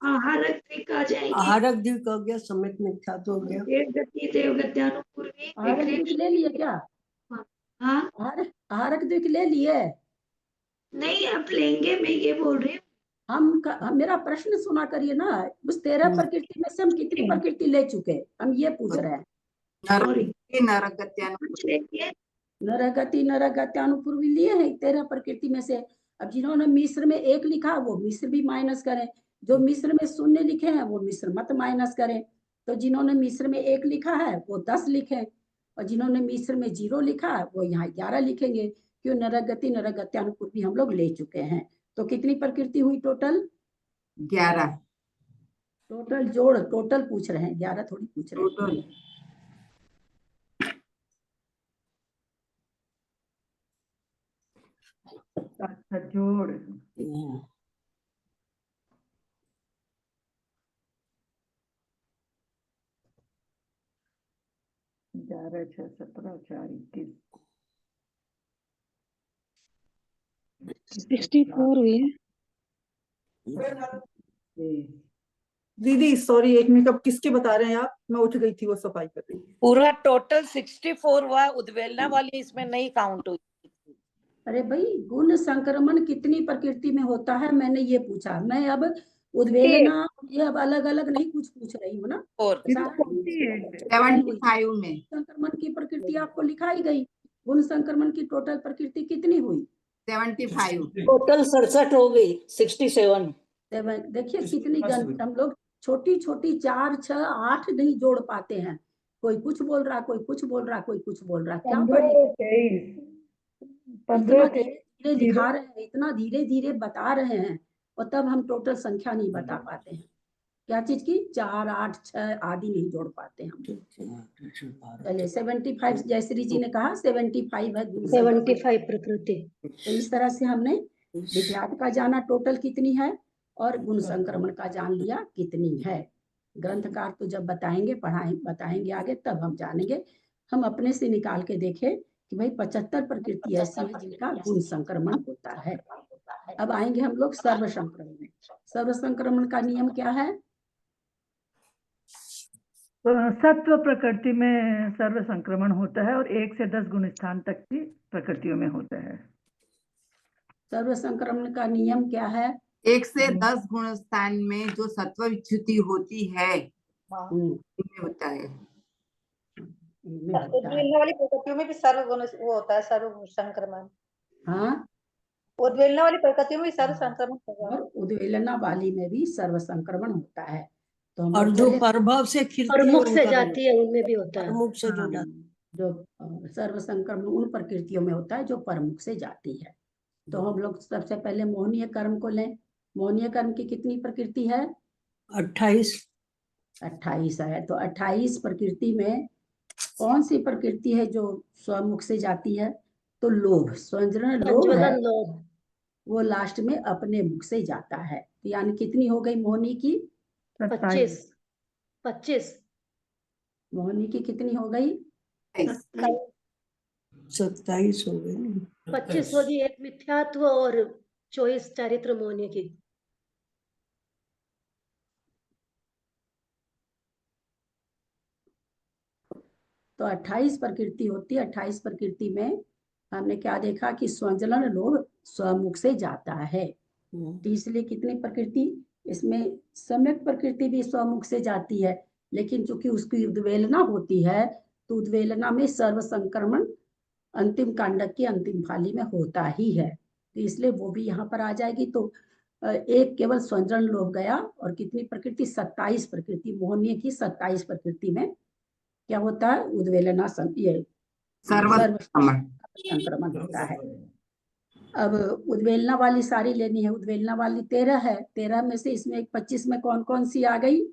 आहारक द्विक आ जाएगी। आहारक द्विक हो गया, सम्यक मिथ्या तो हो गया। देवगत्यानुपूर्वी आहारक द्विक ले लिए क्या? हाँ आहारक द्विक ले लिए? नहीं आप लेंगे, मैं ये बोल रही हूँ। हम मेरा प्रश्न सुना करिए ना। उस 13 प्रकृति में से हम कितनी प्रकृति ले चुके, हम ये पूछ रहे हैं। नरगत्यानुपूर्वी लिए हैं 13 प्रकृति में से। अब जिन्होंने मिश्र में 1 लिखा वो मिश्र भी माइनस करें, जो मिश्र में 0 लिखे हैं वो मिश्र मत माइनस करें। तो जिन्होंने मिश्र में 1 लिखा है वो 10 लिखें, और जिन्होंने मिश्र में 0 लिखा है वो यहाँ 11 लिखेंगे। क्यों? नरगत्यानुपूर्वी हम लोग ले चुके हैं। तो कितनी प्रकृति हुई टोटल? 11 टोटल जोड़, टोटल पूछ रहे हैं, 11 थोड़ी पूछ रहे हैं। अच्छा जोड़ 11 6 17 4 21 64 हुई है। दीदी सॉरी 1 मिनट, अब किसके बता रहे हैं आप? मैं उठ गई थी, वो सफाई कर रही थी। पूरा टोटल 64 हुआ, उद्वेलना वाली इसमें नहीं काउंट हुई। अरे भाई गुण संक्रमण कितनी प्रकृति में होता है मैंने ये पूछा। मैं अब उद्वेलना ये अब अलग अलग नहीं कुछ पूछ रही हूँ ना। 75 में संक्रमण की प्रकृति आपको लिखाई गई। गुण संक्रमण की टोटल प्रकृति कितनी हुई? 75 टोटल 67 हो गई, 67। देखिए कितनी हम लोग छोटी छोटी 4 6 8 नहीं जोड़ पाते हैं। कोई कुछ बोल रहा, कोई कुछ बोल रहा, कोई कुछ बोल रहा। क्या 15 23 धीरे लिखा रहे हैं, इतना धीरे धीरे बता रहे हैं, और तब हम टोटल संख्या नहीं बता पाते हैं। क्या चीज की? 4, 8, 6 आदि नहीं जोड़ पाते हम। चलिए 75 जयश्री जी ने कहा 75 है गुण संक्रमण। 75 प्रकृति। तो इस तरह से हमने विख्यात का जाना टोटल कितनी है, और गुण संक्रमण का जान लिया कितनी है। ग्रंथकार तो जब बताएंगे बताएंगे आगे, तब हम जानेंगे। हम अपने से निकाल के देखें कि भाई 75 प्रकृति ऐसी है जिनका गुण संक्रमण होता है। अब आएंगे हम लोग सर्व संक्रमण में। सर्व संक्रमण का नियम क्या है? सत्व प्रकृति में सर्व संक्रमण होता है, और 1 से 10 गुण स्थान तक की प्रकृतियों में होता है। सर्व संक्रमण का नियम क्या है? 1 से 10 गुण स्थान में जो सत्व विच्युति होती है इनमें होता है। उद्वेलना वाली प्रकृतियों में भी सर्व गुण वो होता है, सर्व संक्रमण। हाँ, उद्वेलना वाली प्रकृतियों में भी सर्व संक्रमण होगा। और उद्वेलना वाली में भी सर्व संक्रमण होता है। तो हम और लोग जो पहले प्रभाव से खिलती है प्रमुख से उनका जाती है उनमें भी होता है। प्रमुख से जो हाँ, जाती जो सर्व संक्रमण उन प्रकृतियों में होता है जो प्रमुख से जाती है। तो हम लोग सबसे पहले मोहनीय कर्म को लें। मोहनीय कर्म की कितनी प्रकृति है? 28 है। तो 28 प्रकृति में कौन सी प्रकृति है जो स्वमुख से जाती है? तो लोभ, स्वजन लोभ है, प्रज्वलन लोभ। वो लास्ट में अपने मुख से जाता है। तो यानी कितनी हो गई मोहनी की? 25 मोहनी की कितनी हो गई? 27 हो गए ना। 25 होगी एक मिथ्यात्व और 24 चारित्र मोहनी की। तो 28 प्रकृति होती है। 28 प्रकृति में हमने क्या देखा कि स्वजलन लोभ स्वमुख से जाता है। तो इसलिए कितनी प्रकृति इसमें? सम्यक प्रकृति भी स्वमुख से जाती है, लेकिन चूंकि उसकी उद्वेलना होती है, तो उद्वेलना में सर्व संक्रमण अंतिम कांडक की अंतिम फाली में होता ही है। तो इसलिए वो भी यहाँ पर आ जाएगी। तो एक केवल स्वजन लोभ गया, और कितनी प्रकृति? 27 प्रकृति। मोहनीय की 27 प्रकृति में क्या होता है? उद्वेलना ये सर्व संक्रमण होता है। अब उद्वेलना वाली सारी लेनी है। उद्वेलना वाली 13 है। 13 में से इसमें 25 में कौन कौन सी आ गई?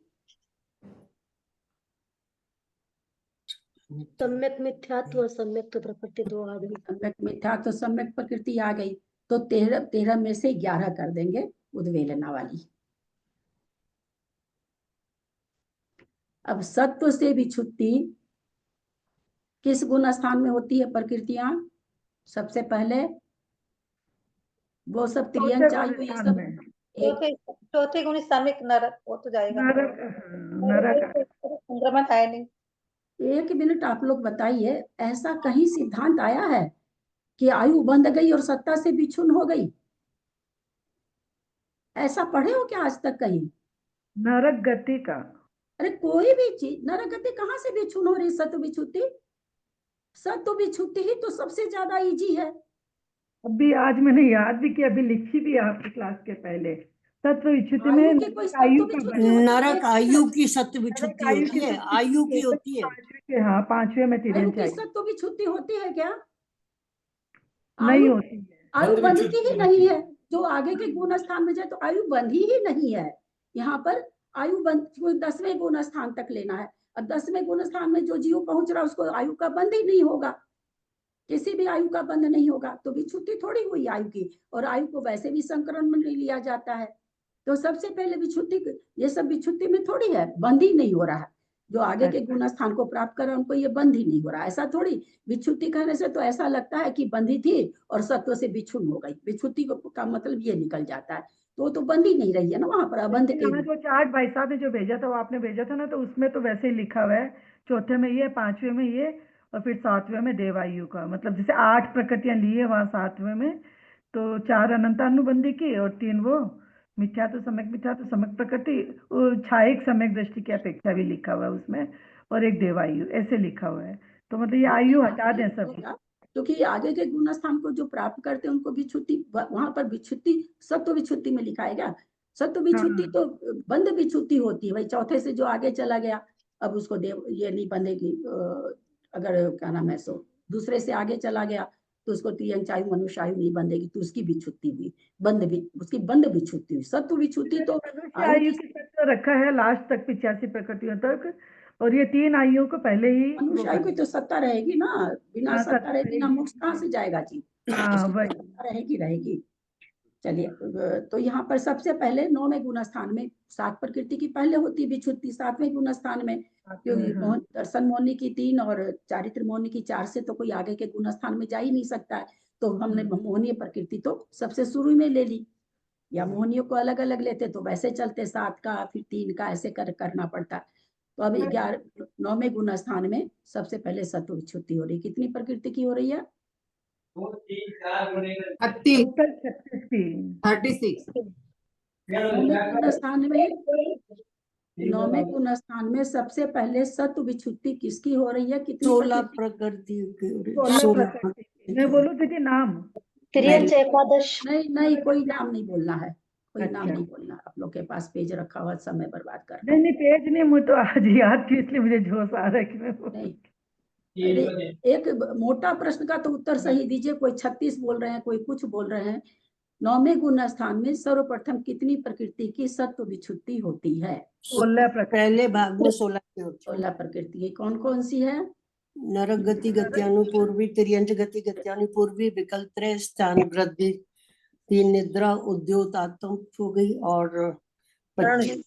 सम्यक मिथ्यात्व और सम्यक तो प्रकृति 2 आ गई। सम्यक मिथ्यात्व सम्यक प्रकृति आ गई। तो 13 में से 11 कर देंगे उद्वेलना वाली। अब सत्व से विच्छुत्ति किस गुण स्थान में होती है प्रकृतियां? सबसे पहले वो सब त्रियंच आयु ये सब चौथे गुण स्थान में नरक, वो तो जाएगा। नरक संक्रमण है नहीं। 1 मिनट आप लोग बताइए, ऐसा कहीं सिद्धांत आया है कि आयु बंध गई और सत्ता से बिछुन हो गई? ऐसा पढ़े हो क्या आज तक कहीं? नरक गति का? अरे कोई भी चीज, नरक गति कहाँ से बिछुन हो रही? सत्व विच्छुत्ति। सत्व विच्छुत्ति ही तो सबसे ज्यादा इजी है। अभी आज मैंने याद भी किया, अभी लिखी भी आपकी क्लास के पहले। सत्व विच्छुत्ति में आयु की कोई सत्व आयु विच्छुत्ति होती है? नरक आयु की सत्य विच्छुत्ति आयु होती की है, आयु की होती है। 5वें हाँ 5वें में आयु तिरंज की सत्व विच्छुत्ति होती है क्या? नहीं होती है। आयु बंधती ही नहीं है। जो आगे के गुण स्थान में जाए तो आयु बंधी ही नहीं है। यहाँ पर आयु बंध 10वें गुण स्थान तक लेना है, और 10वें गुण स्थान में जो जीव पहुंच रहा है उसको आयु का बंध ही नहीं होगा, किसी भी आयु का बंध नहीं होगा। तो विच्छुत्ति थोड़ी हुई आयु की, और आयु को वैसे भी संक्रमण में लिया जाता है। तो सबसे पहले विच्छुत्ति, ये सब विच्छुत्ति में थोड़ी है, बंध ही नहीं हो रहा है। जो आगे के गुण स्थान को प्राप्त कर रहे हैं उनको ये बंध ही नहीं हो रहा। ऐसा थोड़ी, विच्छुत्ति कहने से तो ऐसा लगता है कि बंधी थी और सत्व से बिछुन हो गई। विच्छुत्ति का मतलब ये निकल जाता है, तो तो बंध ही नहीं रही है ना वहां पर, अबंध के। जो चार्ट भाई साहब ने जो भेजा था, वो आपने भेजा था ना, तो उसमें तो वैसे ही लिखा हुआ है। चौथे में ये, 5वें में ये, और फिर 7वें में देवायु का। मतलब जैसे 8 प्रकृतियां ली है वहां 7वें में, तो 4 अनंतानुबंधी की और 3 वो मिथ्या तो सम्यक प्रकृति, छायिक सम्यक दृष्टि की अपेक्षा भी लिखा हुआ है उसमें, और एक देवायु ऐसे लिखा हुआ है। तो मतलब ये आयु हटा दें सब, क्योंकि आगे के गुण स्थान को जो प्राप्त करते हैं उनको विच्छुत्ति, वहां पर विच्छुत्ति सत्व विच्छुत्ति में लिखा है क्या? सत्व विच्छुत्ति तो बंध विच्छुत्ति होती है भाई। चौथे से जो आगे चला गया, अब उसको देव ये नहीं बंधेगी। अगर क्या नाम है, सो दूसरे से आगे चला गया तो उसको तिर्यंचायु मनुष्यायु नहीं बंधेगी, तो उसकी विच्छुत्ति हुई, बंध भी, उसकी बंध विच्छुत्ति हुई। सत्व विच्छुत्ति तो मनुष्य आयु की तत्व रखा है लास्ट तक 85 प्रकृतियों तक, और ये 3 आयुओं को पहले ही मनुष्य आयु की तो सत्ता रहेगी ना, बिना हाँ, सत्ता सत्ता रहे बिना रहेगी। मोक्ष कहाँ से जाएगा जी? हाँ उसकी वही। सत्ता रहेगी। चलिए, तो यहाँ पर सबसे पहले 9वें गुण स्थान में 7 प्रकृति की पहले होती विच्छुत्ति, 7वें गुण स्थान में, क्योंकि हाँ। दर्शन मोहनी की 3 और चारित्र मोहनी की 4 से तो कोई आगे के गुण स्थान में जा ही नहीं सकता है, तो हमने मोहनीय प्रकृति तो सबसे शुरू में ले ली, या मोहनियों को अलग अलग लेते तो वैसे चलते 7 का फिर 3 का ऐसे करना पड़ता। तो अब 9वें गुण स्थान में सबसे पहले सत्व विच्छुत्ति हो रही, कितनी प्रकृति की हो रही है? 36 9वें गुण स्थान में सबसे पहले सत्व विच्छुत्ति किसकी हो रही है? कितनी 16 प्रकृति की। 16 प्रकृति। मैं बोलूं दीदी नाम? तिर्यंच एकादश। नहीं, कोई नाम नहीं बोलना है, कोई नाम नहीं बोलना। आप लोग के पास पेज रखा हुआ, समय बर्बाद कर रहा नहीं पेज नहीं, मुझे तो आज याद की, इसलिए मुझे जोश आ रहा है कि मैं नहीं। अरे एक मोटा प्रश्न का तो उत्तर सही दीजिए। कोई 36 बोल रहे हैं, कोई कुछ बोल रहे हैं। 9वें गुण स्थान में सर्वप्रथम कितनी प्रकृति की सत्व विच्छुत्ति होती है? 16 प्रकृति। पहले भाग में 16 की होती है। 16 प्रकृति कौन कौन सी है? नरक गति गत्यानुपूर्वी, तिर्यंच गति गत्यानुपूर्वी, विकल्प स्थान वृद्धि, 3 निद्रा उद्योत आत्म हो गई, और 25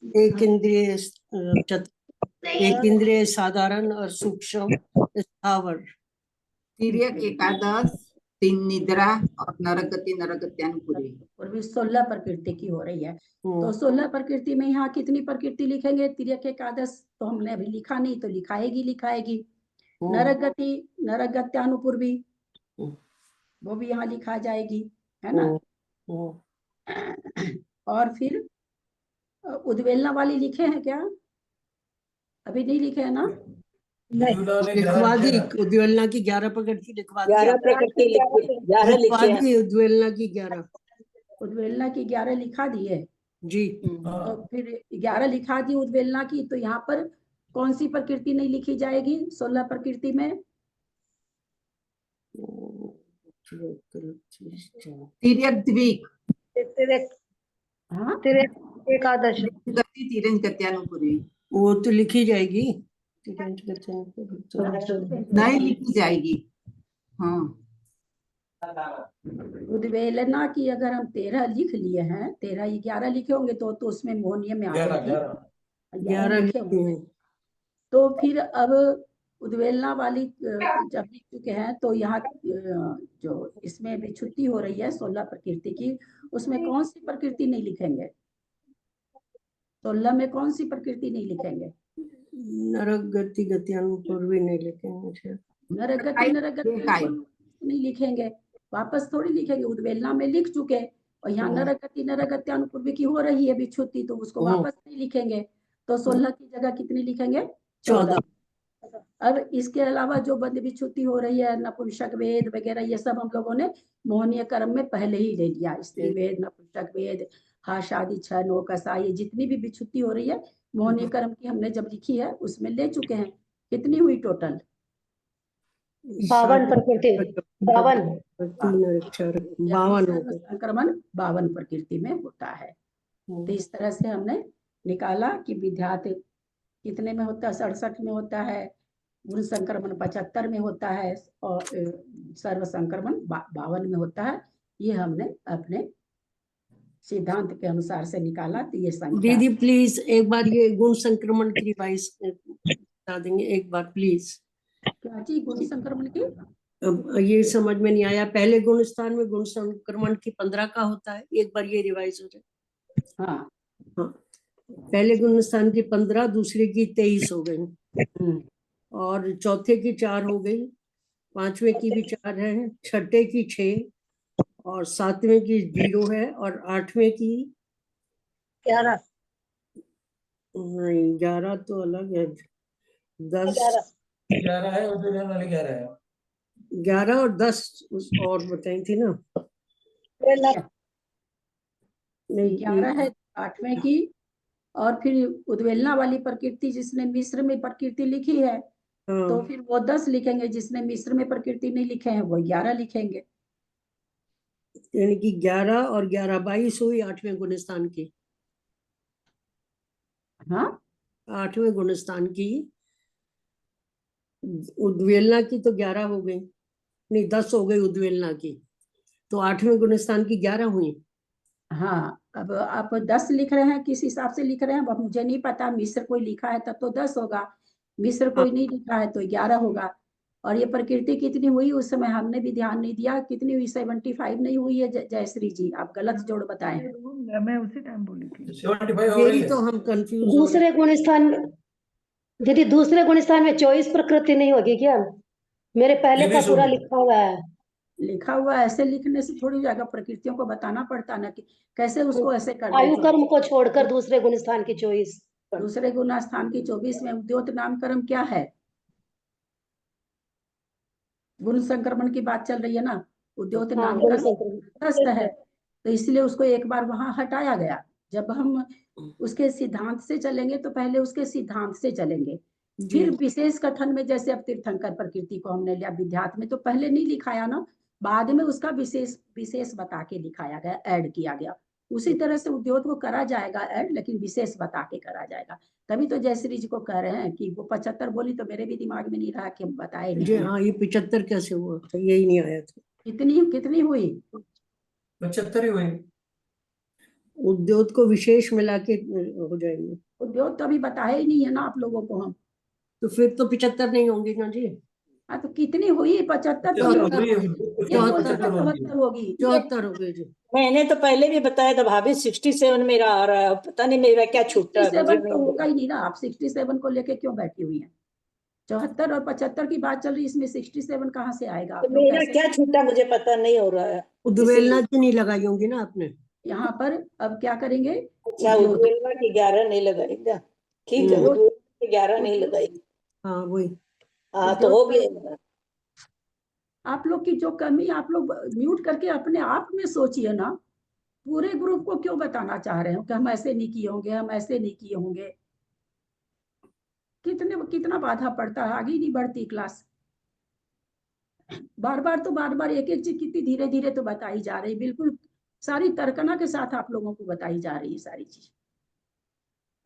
एक इंद्रिय साधारण और सूक्ष्म स्थावर। तिर्यक एकादश, 3 निद्रा और नरगति और भी 16 प्रकृति की हो रही है। तो 16 प्रकृति में यहाँ कितनी प्रकृति लिखेंगे? तिर्यक एकादश तो हमने अभी लिखा नहीं, तो लिखाएगी। नरक गत्यानुपूर्वी वो भी यहाँ लिखा जाएगी, है ना? और फिर उद्वेलना वाली लिखे हैं क्या? अभी नहीं लिखे है ना? लिखवा दी उद्वेलना की 11 प्रकृति लिखवा दी। 11 प्रकृति लिखवा दी उद्वेलना की 11। उद्वेलना की 11 लिखा दिए जी। तो फिर 11 लिखा दी उद्वेलना की, तो यहाँ पर कौन सी प्रकृति नहीं लिखी जाएगी 16 प्रकृति में? तिर्यक द्विक, हाँ, एकादश, गति तिर्यंच गत्यानुपूर्वी वो तो लिखी जाएगी, नहीं लिखी जाएगी। हाँ, उद्वेलना की अगर हम 13 लिख लिए हैं, 13 11 लिखे होंगे तो उसमें मोहनीय में आ जाएगी 11 लिखे होंगे। तो फिर अब उद्वेलना वाली जब लिख चुके हैं, तो यहाँ जो इसमें विच्छुत्ति हो रही है 16 प्रकृति की, उसमें कौन सी प्रकृति नहीं लिखेंगे? 16 में कौन सी प्रकृति नहीं लिखेंगे? नरक गति गत्यानुपूर्वी नहीं लिखेंगे। नरक गति नहीं लिखेंगे, वापस थोड़ी लिखेंगे। उद्वेलना में लिख चुके, और यहाँ नरक गत्यानुपूर्वी की हो रही है विच्छुत्ति, तो उसको वापस नहीं लिखेंगे। तो 16 की जगह कितनी लिखेंगे? 14। अब इसके अलावा जो बंध विच्छुत्ति हो रही है, नपुंसक वेद वगैरह, ये सब हम लोगों ने मोहनीय कर्म में पहले ही ले लिया। स्त्री वेद, नपुंसक वेद, हाश आदि 6 9 कसा, ये जितनी भी विच्छुत्ति हो रही है मोहनीय कर्म की हमने जब लिखी है उसमें ले चुके हैं। कितनी हुई टोटल? 52 प्रकृति, 52 संक्रमण 52 प्रकृति में होता है। तो इस तरह से हमने निकाला कि विद्यार्थ कितने में होता है? 67 में होता है, गुण संक्रमण 75 में होता है, और सर्व संक्रमण 52 में होता है। ये हमने अपने सिद्धांत के अनुसार से निकाला। तो ये संख्या दीदी प्लीज एक बार ये गुण संक्रमण की रिवाइज बता देंगे एक बार प्लीज? क्या चीज गुण संक्रमण की? अब ये समझ में नहीं आया। पहले गुण स्थान में गुण संक्रमण की 15 का होता है, एक बार ये रिवाइज हो जाए। हाँ, पहले गुण स्थान की 15, दूसरे की 23 हो गई, और चौथे की 4 हो गई, 5वें की भी 4 है, छठे की 6, और 7वें की 0 है, और 8वें की 11 नहीं 11 तो अलग है, 10 11 है और 11 है, 11 और 10 और बताई थी ना? नहीं 11 है 8वें की, और फिर उद्वेलना वाली प्रकृति जिसने मिस्र में प्रकृति लिखी है तो फिर वो 10 लिखेंगे, जिसने मिस्र में प्रकृति नहीं लिखे हैं वो 11 लिखेंगे। यानी कि 11 और 11 22 हुई 8वें गुणस्थान की। हाँ 8वें गुणस्थान की उद्वेलना की तो 11 हो गई, नहीं 10 हो गई उद्वेलना की, तो 8वें गुणस्थान की 11 हुई। हाँ, अब आप 10 लिख रहे हैं, किस हिसाब से लिख रहे हैं अब मुझे नहीं पता। मिस्र कोई लिखा है तब तो 10 होगा, मिस्र कोई नहीं लिखा है तो 11 होगा। और ये प्रकृति कितनी हुई उस समय हमने भी ध्यान नहीं दिया, कितनी हुई? 75 नहीं हुई है जयश्री जी, आप गलत जोड़ बताए हैं। मैं उसी टाइम बोली थी। 75 हो रही यही है। तो हम कंफ्यूज हो रहे दूसरे गुणस्थान दीदी, दूसरे गुणस्थान में 24 प्रकृति नहीं होगी क्या? मेरे पहले का 23 पूरा होगी। लिखा हुआ है। लिखा हुआ है, ऐसे लिखने से थोड़ी जाएगा, प्रकृतियों को बताना पड़ता ना कि कैसे उसको ऐसे कर आयु दे। कर्म को छोड़कर दूसरे गुणस्थान की 24। दूसरे गुना स्थान की 24 में उद्योत नाम कर्म क्या है? गुण संक्रमण की बात चल रही है ना, उद्योत हाँ, नाम गुण कर्म संक्रमण। तटस्थ है, तो इसलिए उसको एक बार वहां हटाया गया। जब हम उसके सिद्धांत से चलेंगे तो पहले उसके सिद्धांत से चलेंगे, फिर विशेष कथन में, जैसे अब तीर्थंकर प्रकृति को हमने लिया विद्यार्थ में, तो पहले नहीं लिखाया ना, बाद में उसका विशेष विशेष बता के लिखाया गया, ऐड किया गया। उसी तरह से उद्योग को करा जाएगा ऐड, लेकिन विशेष बता के करा जाएगा। तभी तो जयश्री जी को कह रहे हैं कि वो 75 बोली तो मेरे भी दिमाग में नहीं रहा कि हम बताए जी। नहीं। हाँ, ये 75 कैसे हुआ था, यही नहीं आया था। कितनी कितनी हुई? 75 ही हुई। उद्योग को विशेष मिला के हो जाएंगे। उद्योग तो अभी बताया ही नहीं है ना आप लोगों को हम। तो फिर तो 75 नहीं होंगे ना जी। हाँ तो कितनी हुई? 75 तो 74 होगी। 74 हो गई जी। मैंने तो पहले भी बताया था भाभी, 67 मेरा आ रहा है, पता नहीं मेरा क्या छूटा है, मुझे 67 तो नहीं होगा ही नहीं ना, आप 67 को लेके क्यों बैठी हुई हैं? 74 और 75 की बात चल रही है, इसमें 67 कहाँ से आएगा? तो आप लोग मेरा कैसे? क्या छूटा मुझे पता नहीं हो रहा है। उद्वेलना की नहीं लगाई होंगी ना आपने। यहाँ पर अब क्या करेंगे? अच्छा, उद्वेलना की 11 नहीं लगाएगा, ठीक है, उद्वेलना की 11 नहीं लगाएगी। हाँ वही। हाँ तो हो गया। आप लोग की जो कमी, आप लोग म्यूट करके अपने आप में सोचिए ना, पूरे ग्रुप को क्यों बताना चाह रहे हो कि हम ऐसे नहीं किए होंगे, हम ऐसे नहीं किए होंगे? कितना बाधा पड़ता है, आगे नहीं बढ़ती क्लास। बार बार एक एक चीज कितनी धीरे धीरे तो बताई जा रही, बिल्कुल सारी तर्कना के साथ आप लोगों को बताई जा रही है सारी चीज।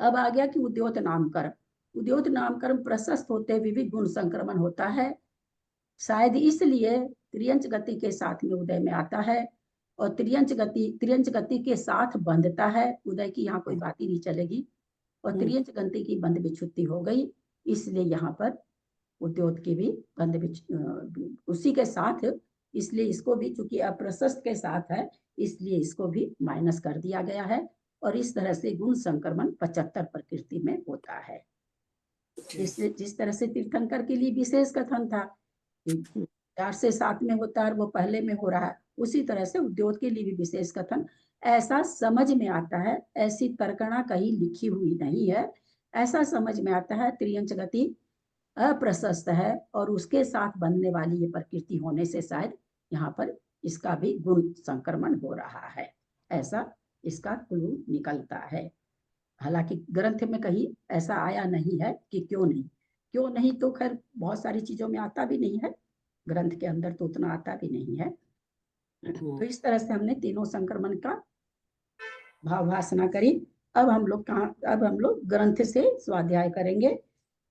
अब आ गया कि उद्योत नामकरण। उद्योत नामकरण प्रशस्त होते विविध गुण संक्रमण होता है, शायद इसलिए त्रियंच गति के साथ में उदय में आता है, और त्रियंच गति के साथ बंधता है। उदय की यहाँ कोई बात ही नहीं चलेगी, और त्रियंच गति की बंध विच्छुत्ति हो गई, इसलिए यहाँ पर उद्योग की भी बंध उसी के साथ, इसलिए इसको भी, चूंकि अप्रशस्त के साथ है इसलिए इसको भी माइनस कर दिया गया है। और इस तरह से गुण संक्रमण 75 प्रकृति में होता है। जिस तरह से तीर्थंकर के लिए विशेष कथन था 4 से 7 में होता है, वो पहले में हो रहा है, उसी तरह से उद्योग के लिए भी विशेष कथन ऐसा समझ में आता है। ऐसी तर्कणा कहीं लिखी हुई नहीं है, ऐसा समझ में आता है त्रियंच गति अप्रशस्त है और उसके साथ बनने वाली ये प्रकृति होने से शायद यहाँ पर इसका भी गुण संक्रमण हो रहा है, ऐसा इसका क्लू निकलता है। हालांकि ग्रंथ में कहीं ऐसा आया नहीं है कि क्यों नहीं, तो खैर बहुत सारी चीजों में आता भी नहीं है, ग्रंथ के अंदर तो उतना आता भी नहीं है। तो इस तरह से हमने तीनों संक्रमण का भावभाषणा करी। अब हम लोग ग्रंथ से स्वाध्याय करेंगे।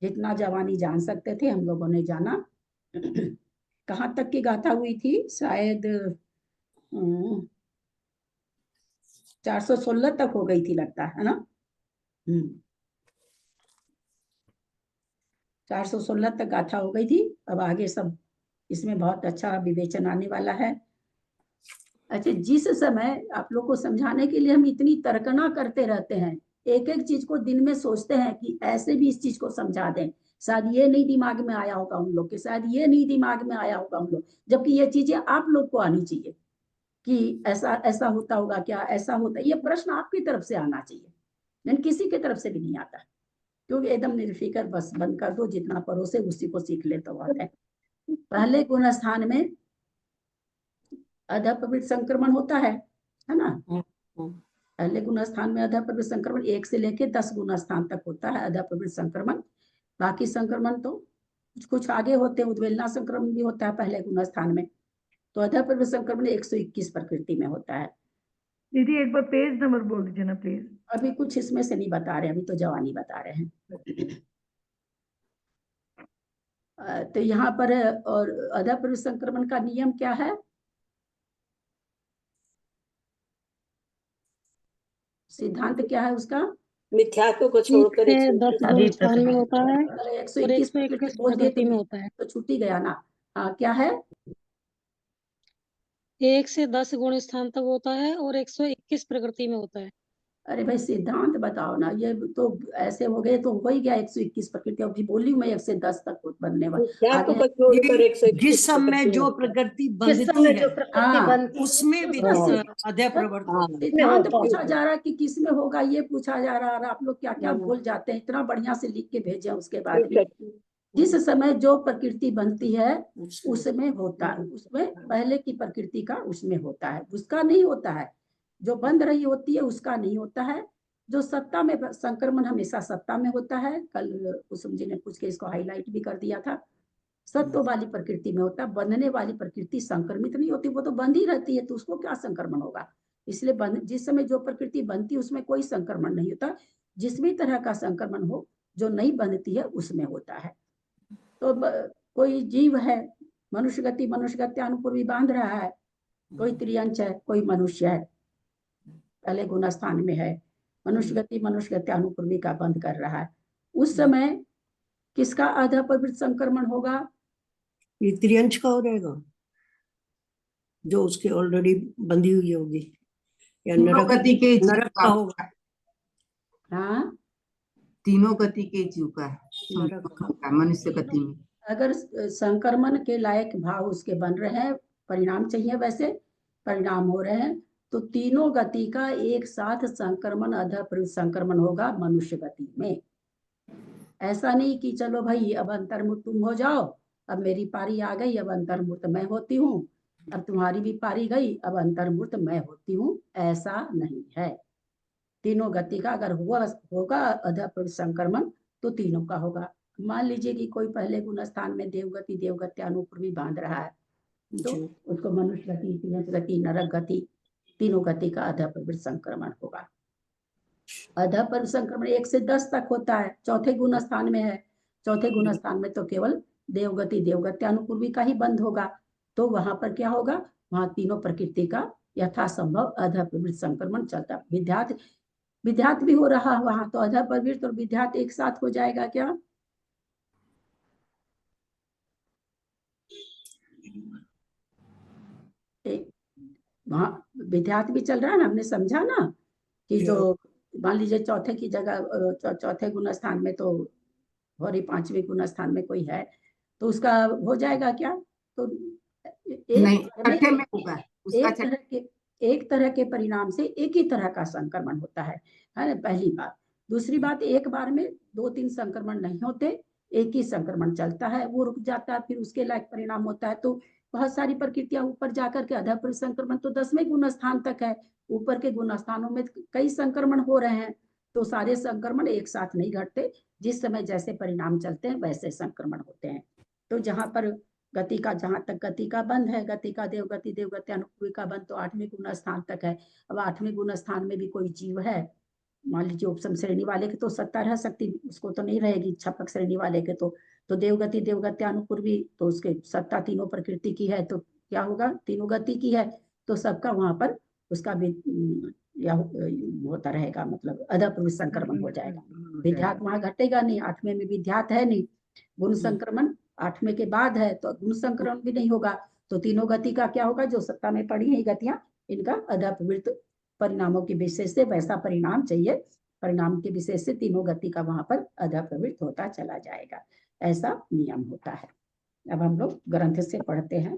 जितना जवानी जान सकते थे हम लोगों ने जाना। कहाँ तक की गाथा हुई थी? शायद 416 तक हो गई थी लगता है ना। 416 तक गाथा हो गई थी। अब आगे सब इसमें बहुत अच्छा विवेचन आने वाला है। अच्छा, जिस समय आप लोग को समझाने के लिए हम इतनी तर्कना करते रहते हैं, एक एक चीज को दिन में सोचते हैं कि ऐसे भी इस चीज को समझा दें, शायद ये नहीं दिमाग में आया होगा उन लोग के, शायद ये नहीं दिमाग में आया होगा उन लोग, जबकि ये चीजें आप लोग को आनी चाहिए कि ऐसा ऐसा होता होगा क्या, ऐसा होता, ये प्रश्न आपकी तरफ से आना चाहिए, लेकिन किसी की तरफ से भी नहीं आता, क्योंकि एकदम निर्फिकर बस बंद कर दो, जितना परोसे उसी को सीख ले तो बात है। पहले गुण स्थान में अधः प्रवृत्त संक्रमण होता है ना। पहले गुण स्थान में अधः प्रवृत्त संक्रमण 1 से लेके 10 गुण स्थान तक होता है अधः प्रवृत्त संक्रमण। बाकी संक्रमण तो कुछ कुछ आगे होते हैं, उद्वेलना संक्रमण भी होता है पहले गुण स्थान में। तो अधा प्रवृत्त संक्रमण 121 प्रकृति में होता है। दीदी एक बार पेज नंबर बोल दीजिए ना प्लीज। अभी कुछ इसमें से नहीं बता रहे, अभी तो जवानी बता रहे हैं। तो यहाँ पर और अधा प्रवृत्त संक्रमण का नियम क्या है? सिद्धांत क्या है उसका? मिथ्यात्व को छोड़कर 10 गुण स्थान में होता है 121 प्रकृति बोल दिए प्रकृति में होता है। तो छूट ही गया ना। हाँ, क्या है? 1 से 10 गुण स्थान तक होता है और 121 प्रकृति में होता है। अरे भाई सिद्धांत बताओ ना, ये तो ऐसे हो गए तो हो ही गया 121 प्रकृति। अभी बोली मैं 1 से 10 तक बनने वाला आगे है। जिस समय जो प्रकृति बनती है उसमें भी अधः प्रवृत्त सिद्धांत पूछा जा रहा कि किस में होगा, ये पूछा जा रहा है। आप लोग क्या क्या भूल जाते हैं, इतना बढ़िया से लिख के भेजे। उसके बाद भी जिस समय जो प्रकृति बनती है उसमें होता है, उसमें पहले की प्रकृति का उसमें होता है, उसका नहीं होता है। जो बंध रही होती है उसका नहीं होता है। जो सत्ता में संक्रमण हमेशा सत्ता में होता है। कल कुसुम जी ने पूछ के इसको हाईलाइट भी कर दिया था। सत्व वाली प्रकृति में होता है, बंधने वाली प्रकृति संक्रमित नहीं होती, वो तो बंध ही रहती है, तो उसको क्या संक्रमण होगा। इसलिए जिस समय जो प्रकृति बनती है उसमें कोई संक्रमण नहीं होता। जिस भी तरह का संक्रमण हो जो नहीं बंधती है उसमें होता है। तो कोई जीव है, मनुष्य गति अनुपूर्वी बांध रहा है, कोई त्रियंच है, कोई मनुष्य है, पहले गुण स्थान में है, मनुष्य गति अनुपूर्वी का बंद कर रहा है। उस समय किसका आधा प्रवृत्त संक्रमण होगा? ये त्रियंच का हो जाएगा, जो उसके ऑलरेडी बंधी हुई होगी, या नरक का होगा। हाँ, तीनों गति के जीव का है मनुष्य गति में। अगर संक्रमण के लायक भाव उसके बन रहे हैं, परिणाम चाहिए, वैसे परिणाम हो रहे हैं, तो तीनों गति का एक साथ संक्रमण अधा प्रवृत्त संक्रमण होगा मनुष्य गति में। ऐसा नहीं कि चलो भाई अब अंतर्मुक्त तुम हो जाओ, अब मेरी पारी आ गई, अब अंतर्मुक्त मैं होती हूँ, अब तुम्हारी भी पारी गई, अब अंतर्मुक्त मैं होती हूँ, ऐसा नहीं है। तीनों गति का अगर होगा अधा प्रवृत्त संक्रमण तो तीनों का होगा। मान लीजिए कि कोई पहले गुण स्थान में देवगति अनुपूर्वी बांध रहा है, तो उसको मनुष्य गति, त्रियंच गति, नरक गति, तीनों गति का अधा प्रवृत्त संक्रमण होगा। अधा प्रवृत्त संक्रमण 1 से 10 तक होता है, चौथे गुण स्थान में है। चौथे गुण स्थान में तो केवल देवगति अनुपूर्वी का ही बंद होगा। तो वहां पर क्या होगा, वहां तीनों प्रकृति का यथासंभव अधा प्रवृत्त संक्रमण चलता। विद्यात भी हो रहा है वहां, तो अधा प्रवृत्त और विद्यात एक साथ हो जाएगा क्या? वहां विद्यात भी चल रहा है ना, हमने समझा ना कि जो मान लीजिए चौथे की जगह चौथे गुण स्थान में तो और 5वें गुण स्थान में कोई है, तो उसका हो जाएगा क्या? तो एक तरह के परिणाम से एक ही तरह का संक्रमण होता है ना, पहली बात। दूसरी बात, एक बार में 2-3 संक्रमण नहीं होते, एक ही संक्रमण चलता है, वो रुक जाता है, फिर उसके लायक परिणाम होता है। तो बहुत सारी प्रकृतियां ऊपर जाकर के अधा प्रवृत्त संक्रमण तो 10वें गुण स्थान तक है, ऊपर के गुण स्थानों में कई संक्रमण हो रहे हैं, तो सारे संक्रमण एक साथ नहीं घटते, जिस समय जैसे परिणाम चलते हैं वैसे संक्रमण होते हैं। तो जहां पर गति का, जहां तक गति का बंद है, गति का देवगति अनुपूर्वी का बंद तो 8वें गुण स्थान तक है। अब 8वें गुण स्थान में भी कोई जीव है, मान लीजिए उपसम श्रेणी वाले के तो सत्ता रह सकती, उसको तो नहीं रहेगी। छपक श्रेणी वाले के तो देवगति अनुपूर्वी, तो उसके सत्ता तीनों प्रकृति की है, तो क्या होगा, तीनों गति की है, तो सबका वहां पर उसका भी या होता रहेगा, मतलब अधा प्रवृत्त संक्रमण हो जाएगा। विद्यात वहां घटेगा नहीं, 8वें में विद्यात है नहीं, गुण संक्रमण 8वें के बाद है, तो गुण संक्रमण भी नहीं होगा। तो तीनों गति का क्या होगा, जो सत्ता में पड़ी है गतियां, इनका अधा प्रवृत्त परिणामों की विशेष से वैसा परिणाम चाहिए, परिणाम के विशेष से तीनों गति का वहां पर अधा प्रवृत्त होता चला जाएगा, ऐसा नियम होता है। अब हम लोग ग्रंथ से पढ़ते हैं।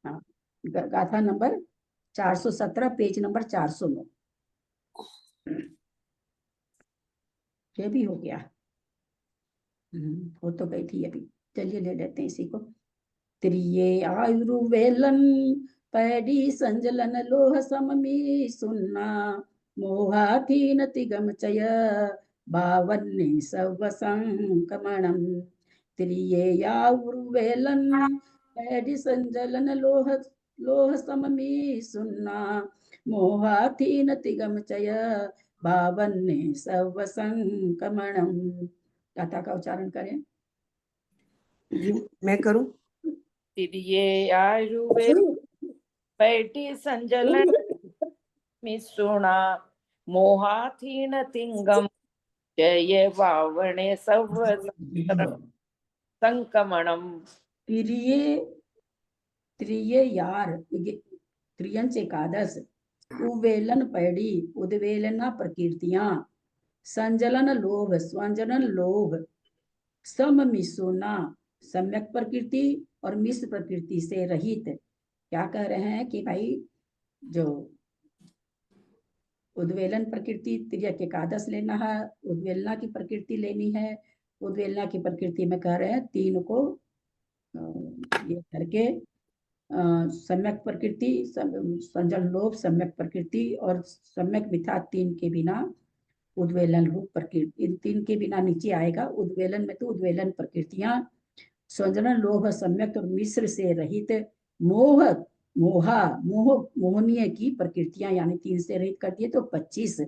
हाँ, गाथा नंबर 417, पेज नंबर 409। ये भी हो गया, हो तो गई थी अभी, चलिए ले लेते हैं इसी को। त्रिये आयुर्वेलन पैडी संजलन लोह सममी सुन्ना, मोहाधीन तिगमचय भावन्ने सवसंकमणम त्रियेया उर्वेलन पैडि संजलन लोह लोह सममी सुन्ना मोहाधीन तिगमचय भावन्ने सवसंकमणम। गाथा का उच्चारण करें। जी मैं करूं। तिरिये आयुर्वे पैटी संजलन मिश्रुणा मोहाधीन तिंगम जय वावणे सव संकमणम। त्रिये यार त्रियंच एकादश उवेलन पैड़ी उद्वेलना प्रकृतियां संजलन लोभ स्वंजलन लोभ सम मिसोना सम्यक प्रकृति और मिश्र प्रकृति से रहित। क्या कह रहे हैं कि भाई जो उद्वेलन प्रकृति त्रियक एकादश लेना है, उद्वेलना की प्रकृति लेनी है। उद्वेलना की प्रकृति में कह रहे हैं तीन को ये करके सम्यक प्रकृति संजन लोभ सम्यक प्रकृति और सम्यक मिथ्या तीन के बिना उद्वेलन रूप प्रकृति। इन तीन के बिना नीचे आएगा उद्वेलन में तो उद्वेलन प्रकृतियां स्वजन लोभ सम्यक और मिश्र से रहित मोह मोहा मोह मोहनीय की प्रकृतियां यानी तीन से रहित कर दिए तो 25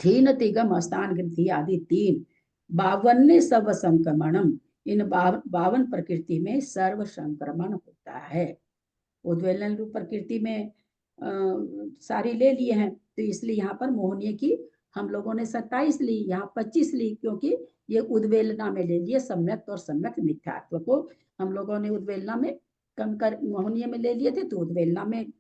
थीन तिगम स्थान ग्रंथि आदि 3 52 सब संक्रमणम। इन 52 प्रकृति में सर्व संक्रमण होता है। उद्वेलन रूप प्रकृति में सारी ले लिए हैं तो इसलिए यहाँ पर मोहनीय की हम लोगों ने 27 ली, यहाँ 25 ली क्योंकि ये उद्वेलना में ले लिए सम्यक और सम्यक मिथ्यात्व को हम लोगों ने उद्वेलना में कम कर मोहनीय में ले लिए थे तो उद्वेलना में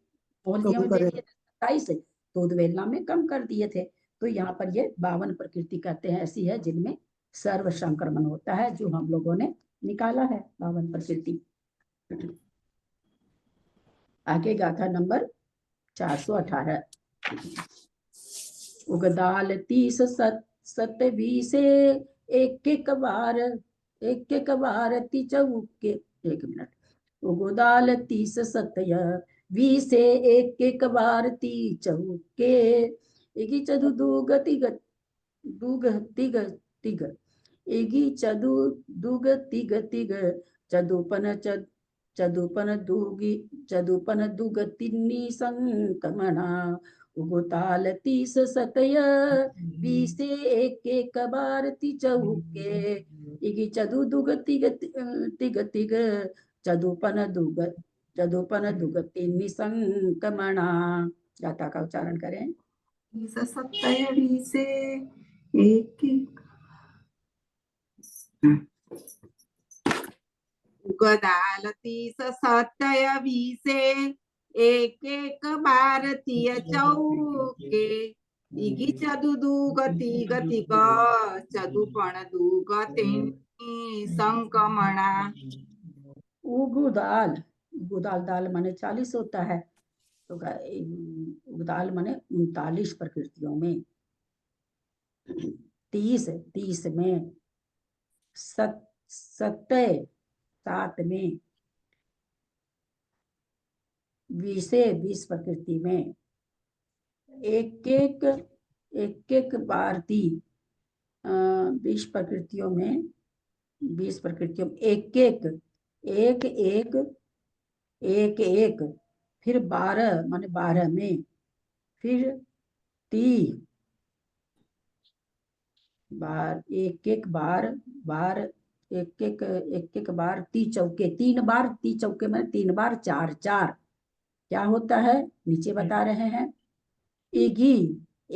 मोहनीय में ले लिए 27 तो उद्वेलना में कम कर दिए थे। तो यहाँ पर ये 52 प्रकृति कहते हैं ऐसी है जिनमें सर्व संक्रमण होता है जो हम लोगों ने निकाला है 52 प्रकृति। आगे गाथा नंबर 418 उगदाल 30 सतवी से एक एक बार ती चौके 1 मिनट उगदाल 30 सतय वी से एक बार ती चौके एगी चदु दुग तिग तिग तिग एगी चदु दुग तिग तिग चदुपन दुग तिन्नी संकमणा उगताल 30 सतय बीसे एक बार ती चौके इगी चदु दुग तिग तिग तिग चदुपन दुग तिन्नी संकमणा। गाथा का उच्चारण करें। 30 सतय बीसे एक उगदाल 30 सतय बीसे एक भारतीय चौके इगी चदु दुग तिग तिग चदुपण दुग तिन्नी संकमणा। उगुदाल दाल माने 40 होता है तो उगदाल माने 39 प्रकृतियों में 30 में सत्य 7 में 20 प्रकृति में एक एक बार 20 प्रकृतियों में 20 प्रकृतियों में एक फिर 12 माने 12 में फिर 30 बार एक बार एक बार 30 चौके 3 बार 30 चौके में 3 बार 4 क्या होता है नीचे बता रहे हैं। एगी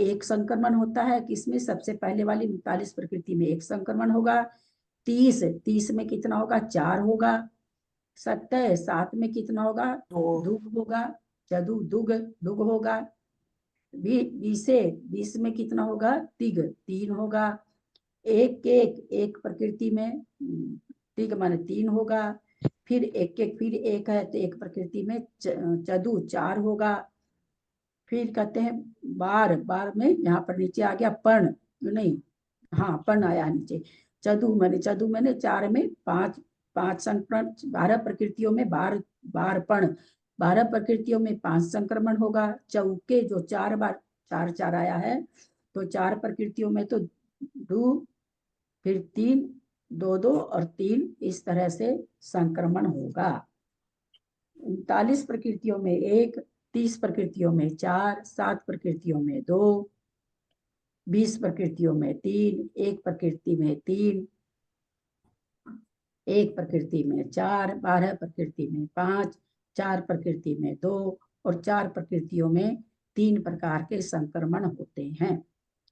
एक संक्रमण होता है किसमें सबसे पहले वाली 39 प्रकृति में एक संक्रमण होगा। 30 में कितना होगा 4 होगा। 7 में कितना होगा दुग होगा चदु दुग होगा। 20 में कितना होगा तिग 3 होगा। एक प्रकृति में तिग माने 3 होगा। फिर एक है तो एक प्रकृति में चदु 4 होगा। फिर कहते हैं बार में यहाँ पर नीचे आ गया पण नहीं हाँ पण आया नीचे चदु मैंने 4 में 5 संक्रमण 12 प्रकृतियों में बार पण 12 प्रकृतियों में 5 संक्रमण होगा। चौके जो 4 4 4 आया है, तो 4 प्रकृतियों में तो 2, फिर 3, 2 2 और 3, इस तरह से संक्रमण होगा। 39 प्रकृतियों में 1, 30 प्रकृतियों में 4, 7 प्रकृतियों में 2, 20 प्रकृतियों में 3, 1 प्रकृति में 3, 1 प्रकृति में 4, 12 प्रकृति में 5, 4 प्रकृति में 2 और 4 प्रकृतियों में 3 प्रकार के संक्रमण होते हैं।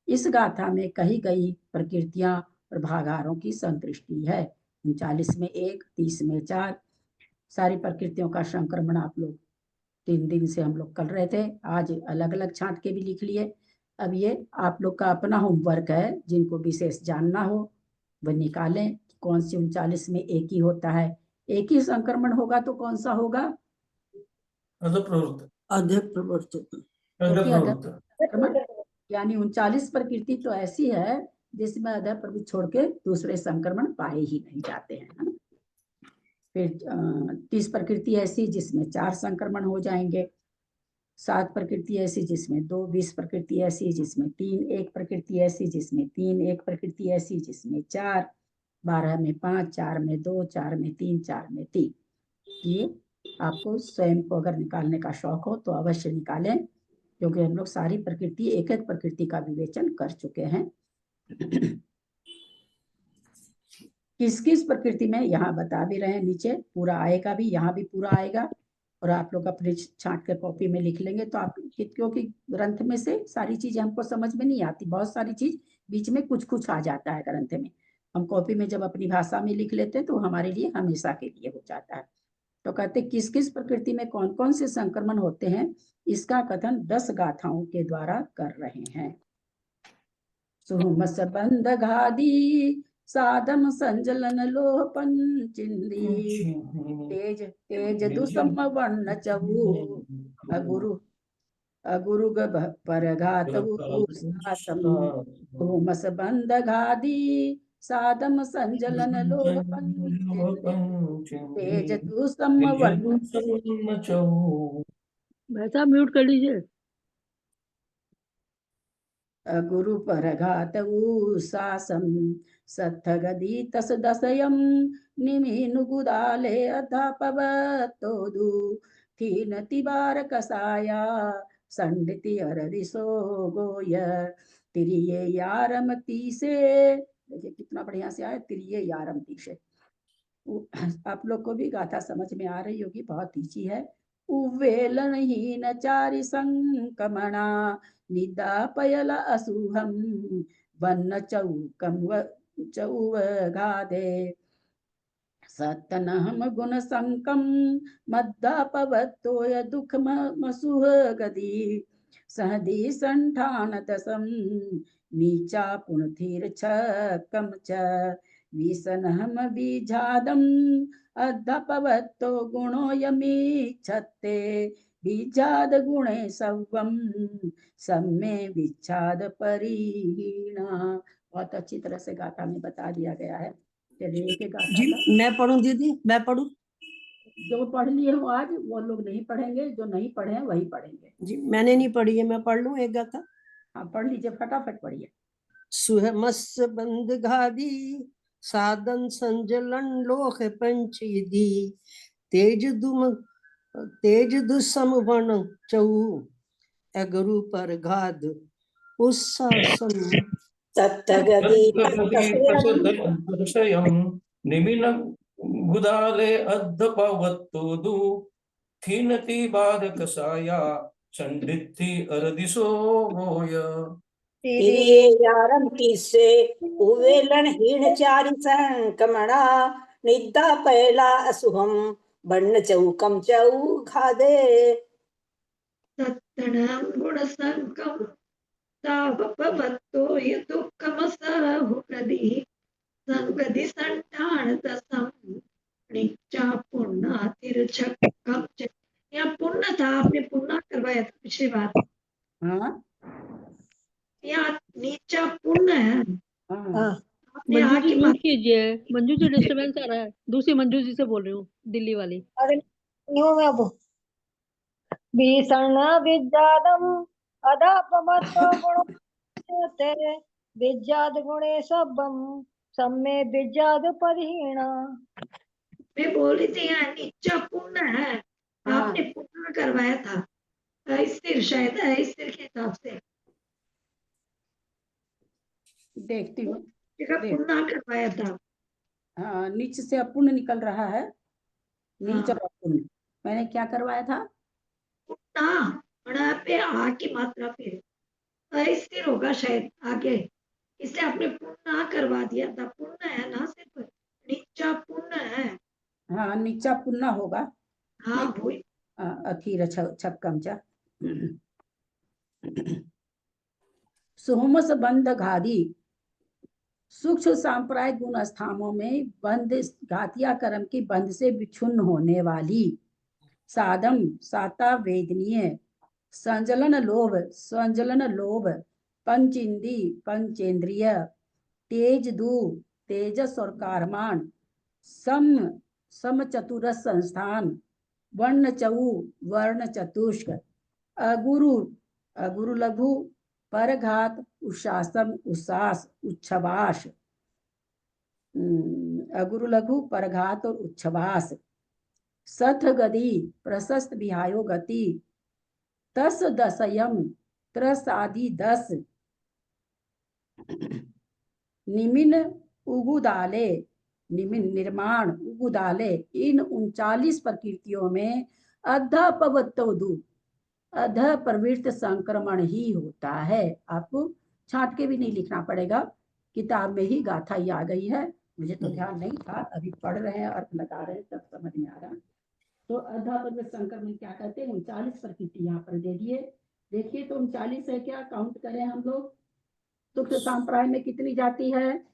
इस गाथा में कही गई प्रकृतियां और भागाहारों की संतृष्टि है। 39 में 1, 30 में 4, सारी प्रकृतियों का संक्रमण आप लोग 3 दिन से हम लोग कर रहे थे, आज अलग अलग छांट के भी लिख लिए। अब ये आप लोग का अपना होमवर्क है, जिनको विशेष जानना हो वह निकालें। कौन सी 39 में एक ही होता है, एक ही संक्रमण होगा तो कौन सा होगा? यानी 39 प्रकृति तो ऐसी है जिसमें अधः प्रभु छोड़ के दूसरे संक्रमण पाए ही नहीं जाते हैं, है ना। फिर 30 प्रकृति ऐसी जिसमें 4 संक्रमण हो जाएंगे, 7 प्रकृति ऐसी जिसमें 2, 20 प्रकृति ऐसी जिसमें 3, 1 प्रकृति ऐसी जिसमें 3, 1 प्रकृति ऐसी जिसमें 4, 12 में 5, 4 में 2, 4 में 3, 4 में 3। ये आपको स्वयं को अगर निकालने का शौक हो तो अवश्य निकालें, क्योंकि हम लोग सारी प्रकृति एक एक प्रकृति का विवेचन कर चुके हैं। किस किस प्रकृति में यहाँ बता भी रहे हैं, नीचे पूरा आएगा भी, यहाँ भी पूरा आएगा, और आप लोग अपने छांट के कॉपी में लिख लेंगे तो आप, क्योंकि ग्रंथ में से सारी चीजें हमको समझ में नहीं आती, बहुत सारी चीज बीच में कुछ कुछ आ जाता है ग्रंथ में। हम कॉपी में जब अपनी भाषा में लिख लेते हैं तो हमारे लिए हमेशा के लिए हो जाता है। तो कहते किस किस प्रकृति में कौन कौन से संक्रमण होते हैं, इसका कथन 10 गाथाओं के द्वारा कर रहे हैं। सुमस बंध घादी साधम संजलन लोह पंचिंदी, तेज तेज दुसम वर्ण चहु अगुरु परघातु सातम। सुमस बंध घादी साधम संजलन लोह पंचिंदी, तेज दुसम वर्ण चहु। भाई म्यूट कर लीजिए। गुरु परघातु सासम सत्थगदी तस दशयम निमीनु गुदाले अधापवतोदु थीन तिबार कसाया संडिति अरदिसो गोय तिरिये यारम तीसे। देखिए कितना बढ़िया से आया, तिरिये यारम तीसे। आप लोग को भी गाथा समझ में आ रही होगी, बहुत ईची है। उवेलन हीन चारि संकमणा निदा पयल असुहम वन्न चौकम चौगादे सतनहम गुण संकम मद्दापवत्तोय दुख मसुह गदी सहदी संठान दसम नीचा पुनथिर छकम च विसनहम बीजादम अद्धपवत्तो गुणो यमी छत्ते बीजाद गुणे सवम सम्मे विच्छाद परिहीणा। बहुत अच्छी तरह से गाथा में बता दिया गया है। चलिए गाथा जी मैं पढ़ूं दीदी, मैं पढ़ूं? जो पढ़ लिए हो आज वो लोग नहीं पढ़ेंगे, जो नहीं पढ़े हैं वही पढ़ेंगे। जी मैंने नहीं पढ़ी है, मैं पढ़ लूं एक गाथा? हाँ पढ़ लीजिए, फटाफट पढ़िए। सुहमस बंध घादी साधन संजलन लोह पंचीदी, तेज दुसम वर्ण चहु अगुरु पर घाद उत्सासम सत्थगदी निमिन गुदाले अद्धपवत्तोदु थीनति बारक साया संडिति अरदिसो गोय तिरिये यारम तीसे उवेलन हीन चारि संकमणा निद्दा पहला असुहम बन्न चौकम चौघादे सत्तनम गुण संकम तावपवत्तो ये दुःखमसहुगदी संगति संठान दसम नीचा पुण्य तिरछकम च। यहाँ पुण्य था, आपने पुण्य करवाया था पिछली बार। हाँ यहाँ नीचा पुण्य है। आपने मंजू आगे जी बात कीजिए, मंजू जी डिस्टरबेंस आ रहा है। दूसरी मंजू जी से बोल रही हूँ, दिल्ली वाली। अरे यूं मैं वो भीषण विजादम अधपमत्तो गुणोच्यते विज्ञाद गुणे सबम सम्मे विज्ञाद परिहीण। मैं बोल रही थी यहाँ नीचा पुण्य है, आपने पुण्य करवाया था स्थिर, शायद स्थिर के हिसाब से देखती हूँ। पुण्य करवाया था। हाँ, नीच से अपुण्य निकल रहा है, नीच और अपुण्य। मैंने क्या करवाया था? पुण्य पे आ की मात्रा पे अस्थिर होगा शायद आगे, इसलिए आपने पुण्य करवा दिया था। पुण्य है ना, सिर्फ नीचा पुण्य है। हाँ, नीचा पुण्य होगा। हाँ वही। अथीर छक्कम चा सुहमस बंध घादी सूक्ष्म सांप्रायिक गुण स्थानों में बंध घातिया कर्म की बंध से विच्छुन्न होने वाली साधम साता वेदनीय संजलन लोभ पंचिंदी पंचेंद्रिय तेज दू तेजस और कारमान सम चतुरस संस्थान वर्ण चऊ वर्ण चतुष्क अगुरु लघु परघात उशासम उसास उच्छवास अगुरु लघु परघात और उच्छवास सथ गति प्रशस्त विहायो गति तस दसयम त्रस आदि 10 निमिन उगुदाले निमिन निर्माण उगुदाले इन 39 प्रकृतियों में अधपवत्तोदु अध प्रवृत्त संक्रमण ही होता है। आपको छांट के भी नहीं लिखना पड़ेगा, किताब में ही गाथा ही आ गई है। मुझे तो ध्यान नहीं था, अभी पढ़ रहे हैं, अर्थ लगा रहे हैं, तब समझ में आ रहा। तो अध प्रवृत्त संक्रमण क्या कहते हैं? 39 प्रकृति यहाँ पर दे दिए। देखिए तो 39 है क्या? काउंट करें हम लोग। सूक्ष्म संप्राय में कितनी जाती है?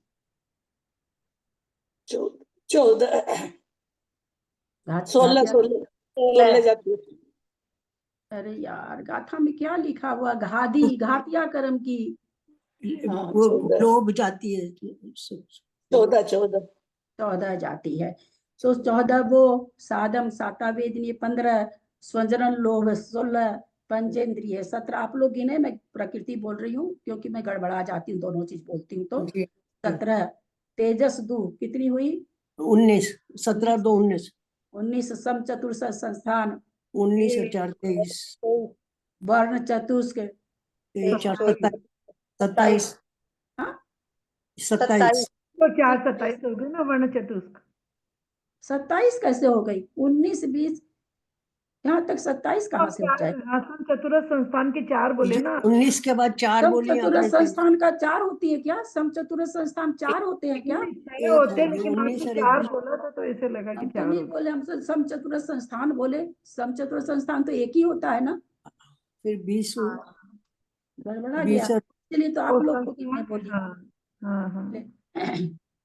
14 16 जाती है। अरे यार, गाथा में क्या लिखा हुआ? घादी घातिया कर्म की वो लोभ जाती है 14 जाती है। तो 14 वो साधम साता वेदनीय 15 स्वजन लोभ 16 पंचेंद्रिय 17। आप लोग गिने, मैं प्रकृति बोल रही हूँ क्योंकि मैं गड़बड़ा जाती हूँ, दोनों चीज बोलती हूँ। तो 17 तेजस दू कितनी हुई? 19 17 2 19 19 सम चतुर्थ संस्थान 19 और 4 23 वर्ण चतुष्क 27 27 तो 4 27 हो गई ना वर्ण चतुष्क। 27 कैसे हो गई? 19 20 यहाँ तक 27 कहाँ से हो जाएगा? चतुर्थ संस्थान के 4 बोले ना। 19 के बाद 4 बोली। चतुर्थ संस्थान का 4 होती है क्या? सम चतुर्थ संस्थान 4 होते हैं क्या? होते हैं, लेकिन आपने 4 बोला था तो ऐसे लगा कि 4 नहीं बोले, हम सम चतुर्थ संस्थान बोले। सम चतुर्थ संस्थान तो एक ही होता है ना। फिर 20 गड़बड़ा गया, इसलिए तो आप लोग को कितने बोली।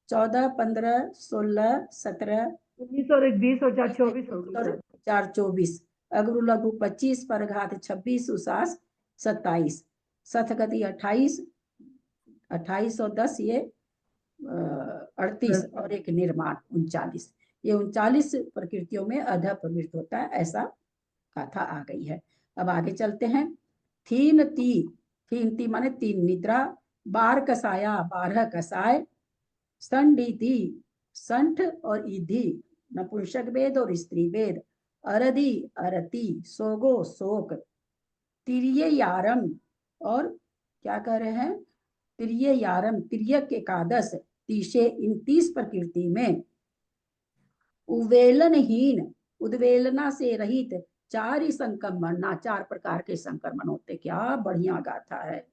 14 15 16 17 19 और 20 और 4 24 हो गई। 4 24 अगुरु लघु 25 परघात 26 उसास 27 सथगति 28 और 10 ये 38 और एक निर्माण 39। ये 39 प्रकृतियों में अध प्रवृत्त होता है, ऐसा गाथा आ गई है। अब आगे चलते हैं। थीन ती माने 3 निद्रा, 12 कसाया 12 कसाय, संडीति संठ और ईधि नपुंसक वेद और स्त्री वेद, अरधि अरति सोगो शोक, तिरिय यारम और क्या कह रहे हैं? तिरिय यारम तिर्यक एकादश 30 प्रकृति में उवेलनहीन उद्वेलना से रहित 4 ही संक्रमण ना 4 प्रकार के संक्रमण होते। क्या बढ़िया गाथा है,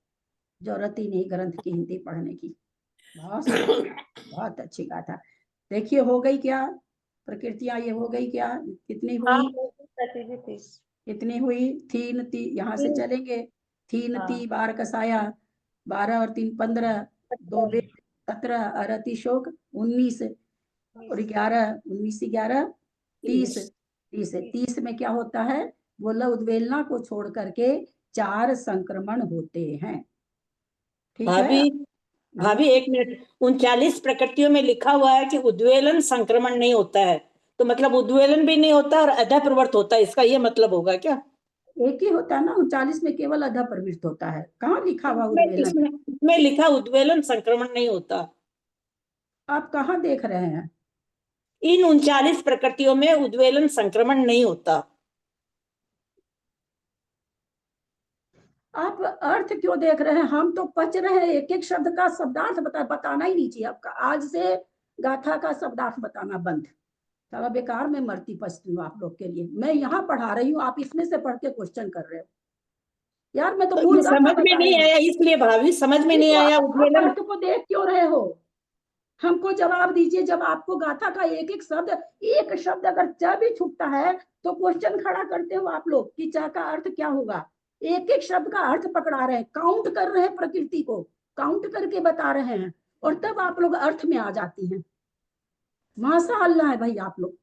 जरूरत ही नहीं ग्रंथ की हिंदी पढ़ने की। बहुत अच्छी गाथा। देखिए हो गई क्या प्रकृतियां? ये हो गई क्या? कितनी हुई? कितनी हुई? थीन ती, यहाँ से चलेंगे। थीन ती 12 कसाया 12 और 3 15 2 वेद 17 अरति शोक 19 और 11 19 11 30 में क्या होता है? बोला उद्वेलना को छोड़ करके 4 संक्रमण होते हैं। ठीक है भाभी 1 मिनट, 39 प्रकृतियों में लिखा हुआ है कि उद्वेलन संक्रमण नहीं होता है, तो मतलब उद्वेलन भी नहीं होता और अध प्रवृत्त होता है, इसका ये मतलब होगा क्या? एक ही होता है ना, 39 में केवल अधा प्रवृत्त होता है। कहाँ लिखा हुआ उद्वेलन? इसमें लिखा उद्वेलन संक्रमण नहीं होता। आप कहाँ देख रहे हैं? इन 39 प्रकृतियों में उद्वेलन संक्रमण नहीं होता। आप अर्थ क्यों देख रहे हैं? हम तो पच रहे हैं, एक एक शब्द का शब्दार्थ बताना ही नहीं चाहिए आपका। आज से गाथा का शब्दार्थ बताना बंद। सारा बेकार में मरती पछती हूँ आप लोग के लिए। मैं यहाँ पढ़ा रही हूँ, आप इसमें से पढ़ के क्वेश्चन कर रहे हो। यार मैं तो मूल समझ में नहीं आया, इसलिए भाभी समझ में नहीं आया। उद्वेलन अर्थ को देख क्यों रहे हो? हमको जवाब दीजिए। जब आपको गाथा का एक एक शब्द अगर च भी छूटता है तो क्वेश्चन खड़ा करते हो आप लोग कि च का अर्थ क्या होगा। एक एक शब्द का अर्थ पकड़ा रहे हैं, काउंट कर रहे हैं, प्रकृति को काउंट करके बता रहे हैं, और तब आप लोग अर्थ में आ जाती हैं। माशाअल्लाह है भाई आप लोग।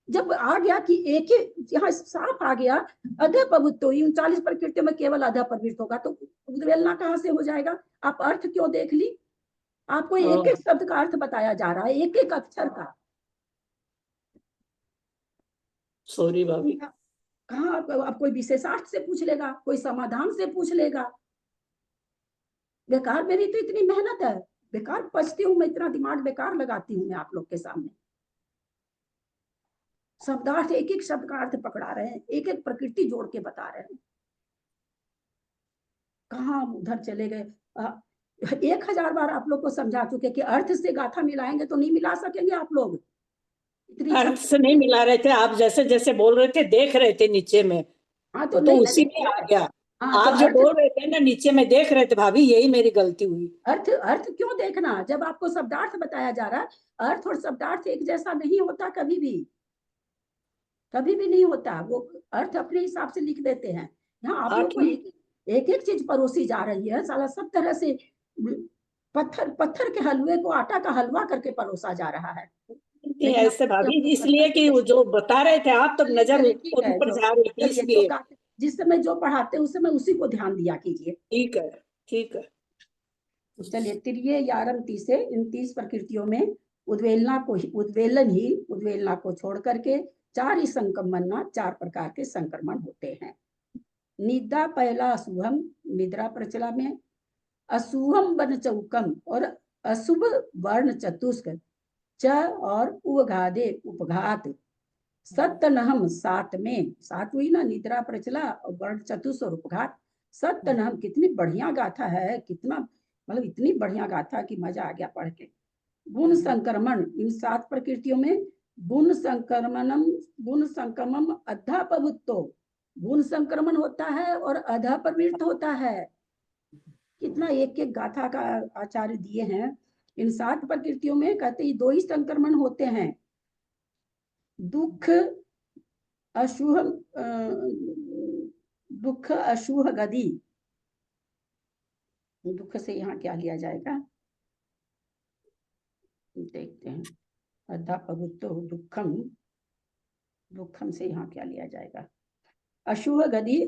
जब आ गया कि एक ही यहाँ साफ आ गया अधा प्रवृत्त, 39 प्रकृतियों में केवल अधा प्रवृत्त होगा, तो उद्वेलना कहाँ से हो जाएगा? आप अर्थ क्यों देख ली? आपको एक एक शब्द का अर्थ बताया जा रहा है, एक एक अक्षर का। सॉरी भाभी। कहाँ आप कोई विशेषार्थ से पूछ लेगा, कोई समाधान से पूछ लेगा। बेकार मेरी तो इतनी मेहनत है, बेकार पछती हूँ मैं, इतना दिमाग बेकार लगाती हूँ मैं आप लोग के सामने। शब्दार्थ एक एक शब्द का अर्थ पकड़ा रहे हैं, एक एक प्रकृति जोड़ के बता रहे हैं। कहाँ उधर चले गए? 1000 बार आप लोग को समझा चुके कि अर्थ से गाथा मिलाएंगे तो नहीं मिला सकेंगे आप लोग। अर्थ से नहीं मिला रहे थे आप, जैसे जैसे बोल रहे थे देख रहे थे नीचे में। हाँ तो उसी में आ गया। आप जो बोल रहे थे ना नीचे में देख रहे थे भाभी, यही मेरी गलती हुई। अर्थ क्यों देखना? जब आपको शब्दार्थ बताया जा रहा है, अर्थ और शब्दार्थ एक जैसा नहीं होता, कभी भी नहीं होता। वो अर्थ अपने हिसाब से लिख देते हैं। यहाँ आप लोग को एक एक चीज परोसी जा रही है। साला सब तरह से पत्थर के हलवे को आटा का हलवा करके परोसा जा रहा है। ऐसे भाभी इसलिए कि जो बता रहे थे आप, तब नजर ऊपर जा रही थी, इसलिए जिस समय जो पढ़ाते हैं उस समय उसी को ध्यान दिया कीजिए। ठीक है, ठीक है। चलिए, तिर्ये यारम तीसे, इन 30 प्रकृतियों में उद्वेलनहीन को छोड़ करके 4 ही संक्रमण, 4 प्रकार के संक्रमण होते हैं। निद्रा पहला अशुभम, निद्रा प्रचला में अशुभम वर्ण चौकम और अशुभ वर्ण चतुष्क, च और उगादे उपघात, सत्तनहम 7 में, 7 हुई ना, निद्रा प्रचला और वर्ण चतुष्क और उपघात। सत्तनहम कितनी बढ़िया गाथा है, कितना मतलब इतनी बढ़िया गाथा कि मजा आ गया पढ़ के। गुण संक्रमण, इन 7 प्रकृतियों में गुण संक्रमण अधा प्रवृत्तो, गुण संक्रमण होता है और अधा प्रवृत्त होता है। कितना एक एक गाथा का आचार्य दिए हैं। इन 7 प्रकृतियों में कहते हैं 2 ही संक्रमण होते हैं, दुख अशुभ गति। दुख से यहाँ क्या लिया जाएगा देखते हैं। अधा प्रवृत्तो दुखम से यहाँ क्या लिया जाएगा? अशुभ गति,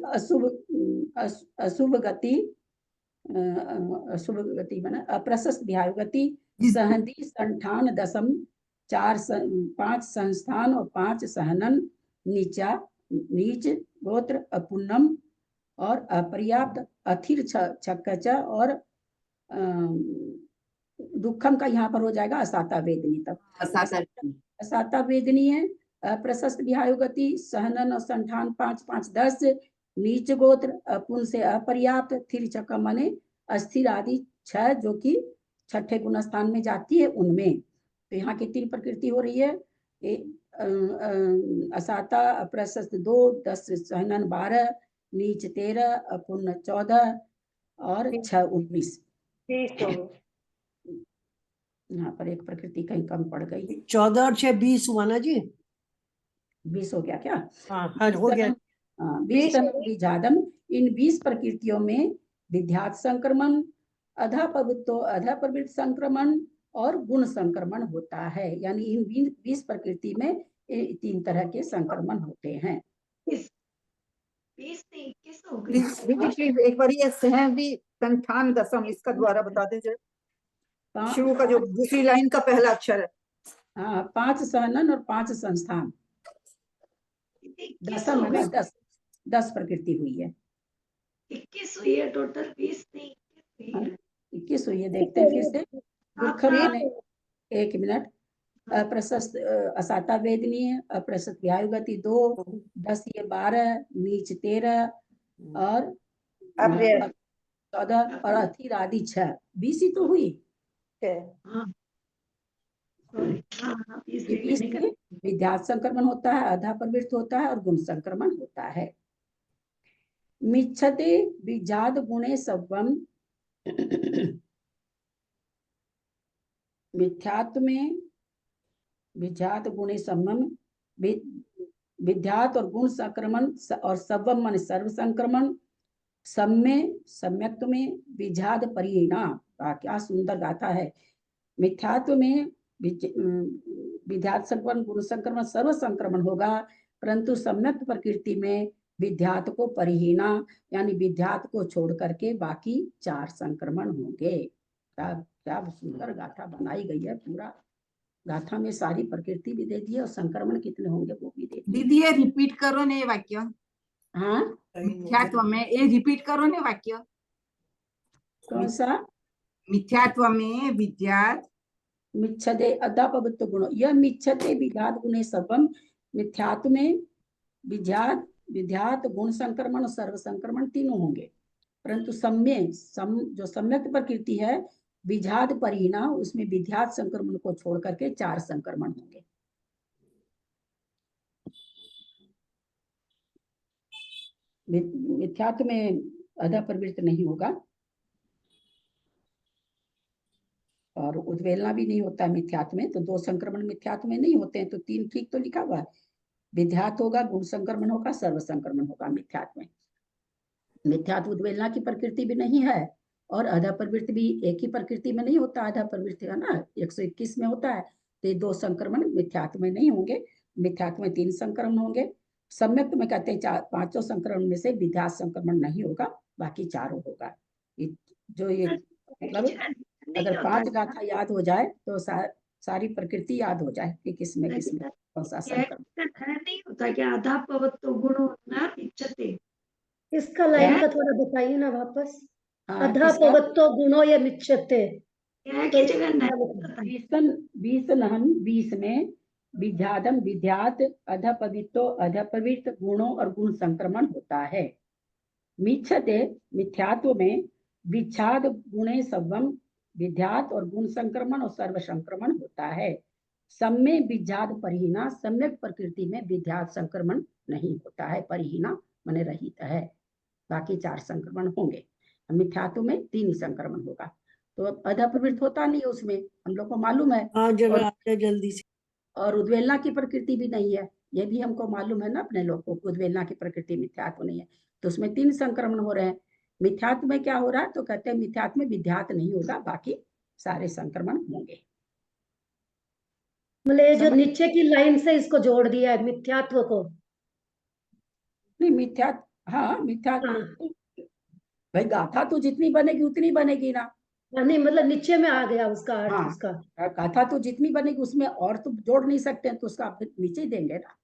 अशुभ गति बना अप्रशस्त विहायुगति, सहंदी संठान दशम, 5 संस्थान और 5 सहनन, नीच गोत्र अपुन्नम और अपर्याप्त, अथिर छक्कच और दुखम का यहाँ पर हो जाएगा असाता वेदनी। तक असाता वेदनी है, अप्रशस्त विहायुगति, सहनन और संठान 5 5 10, नीच गोत्र, अपुन से अपर्याप्त, थिर चक्का माने अस्थिर आदि 6 जो कि 6ठे गुण स्थान में जाती है उनमें। तो यहाँ की 3 प्रकृति हो रही है, असाता अप्रशस्त 2, 10 सहनन 12, नीच 13, अपुन 14 और 6 19। यहाँ पर एक प्रकृति कहीं कम पड़ गई। 14 और 6 20 हुआ ना जी? 20 हो गया क्या? हाँ हो गया। 20 जादम, इन 20 प्रकृतियों में विद्यार्थ संक्रमण, अधा प्रवृत्त संक्रमण और गुण संक्रमण होता है। यानी इन 20 प्रकृति में 3 तरह के संक्रमण होते हैं। 20 नहीं 21 हो गए। एक बार ये सहंदी संठान दशम इसका द्वारा बता दीजिए। शुरू का जो दूसरी लाइन का पहला अक्षर है। हाँ, 5 सहनन और 5 संस्थान। दशम है ना, 10 10 प्रकृति हुई है। 21 हुई है टोटल, 20 नहीं 21 हुई है। 21 हुई है, देखते हैं फिर से। दुःखम माने, एक मिनट, अप्रशस्त असाता वेदनी है, अप्रशस्त व्यायुगति 2, 10 ये 12, नीच 13 और 14 और अथिर आदि 6, 20 ही तो हुई। ये 20 में विद्यार्थ संक्रमण होता है, अधा प्रवृत्त होता है और गुण संक्रमण होता है। मिच्छते विजाद गुणे सवम, मिथ्यात्व में विजात गुणे समम, विद्यात और गुण संक्रमण और सवम मन सर्व संक्रमण, सम्यक्त्व में विजाद परिणाम। क्या सुंदर गाथा है। मिथ्यात्व में विद्यात संक्रमण गुण संक्रमण सर्व संक्रमण होगा, परंतु सम्यक प्रकृति में विद्यात को परिहीना यानी विद्यात को छोड़ करके बाकी 4 संक्रमण होंगे। क्या सुंदर गाथा बनाई गई है। पूरा गाथा में सारी प्रकृति भी दे दी है और संक्रमण कितने होंगे वो भी दे दी। दीदी ये रिपीट करो ने वाक्य। हाँ, मिथ्यात्व में ये रिपीट करो ने वाक्य। कौन सा? मिथ्यात्व में विद्यात मिच्छते अदापवत्व गुणो, यह मिच्छते विद्यात गुणे सर्वम, मिथ्यात्व में विद्यात गुण संक्रमण और सर्व संक्रमण तीनों होंगे, परंतु जो सम्यक प्रकृति है विजात परिहीना, उसमें विद्यात संक्रमण को छोड़ करके 4 संक्रमण होंगे। मिथ्यात्व में अधा प्रवृत्त नहीं होगा और उद्वेलना भी नहीं होता है मिथ्यात्व में, तो 2 संक्रमण मिथ्यात्व में नहीं होते हैं, तो 3 ठीक तो लिखा हुआ है। विद्यात होगा, गुण संक्रमण होगा, सर्व संक्रमण होगा मिथ्यात्व में। मिथ्यात्व उद्वेलना की प्रकृति भी नहीं है और अधा प्रवृत्ति भी एक ही प्रकृति में नहीं होता। आधा प्रवृत्ति है ना 121 में होता है, तो ये 2 संक्रमण मिथ्यात्व में नहीं होंगे। मिथ्यात्व में 3 संक्रमण होंगे। सम्यक में कहते हैं 5 संक्रमण में से विद्यात संक्रमण नहीं होगा, बाकी 4 होगा। जो ये मतलब अगर 5 गाथा याद हो जाए तो सारी प्रकृति याद हो जाए कि किसमें कौन सा संक्रमण नहीं होता क्या? आधा पवत्तो गुणो न मिच्छते, इसका लाइन का थोड़ा बताइए ना वापस। हाँ, अधा पवत्तो गुणो या मिच्छते, की जगह 20 में विद्यादम विद्यात अध पवित्तो अध पवित्र गुणों और गुण संक्रमण होता है। मिच्छते मिथ्यात्व में विच्छाद गुणे सवम, विद्यात और गुण संक्रमण और सर्व संक्रमण होता है। सम्य विद्यात परिहीना, सम्यक प्रकृति में विद्यात संक्रमण नहीं होता है, परिहीना माने रहित है, बाकी 4 संक्रमण होंगे। मिथ्यात्व में 3 संक्रमण होगा, तो अधा प्रवृत्त होता नहीं है उसमें, हम लोग को मालूम है। जल्दी से। और उद्वेलना की प्रकृति भी नहीं है, ये भी हमको मालूम है ना अपने लोग को, उद्वेलना की प्रकृति मिथ्यात्व नहीं है, तो उसमें 3 संक्रमण हो रहे हैं। मिथ्यात्व में क्या हो रहा है, तो कहते हैं मिथ्यात्व में विद्यात नहीं होगा, बाकी सारे संक्रमण होंगे। मतलब जो नीचे की लाइन से इसको जोड़ दिया है मिथ्यात्व को। नहीं मिथ्यात्व, हाँ मिथ्यात्व भाई, गाथा तो जितनी बनेगी उतनी बनेगी ना। नहीं मतलब नीचे में आ गया उसका अर्थ। हाँ, उसका गाथा तो जितनी बनेगी उसमें और तो जोड़ नहीं सकते हैं, तो उसका आप नीचे ही देंगे ना।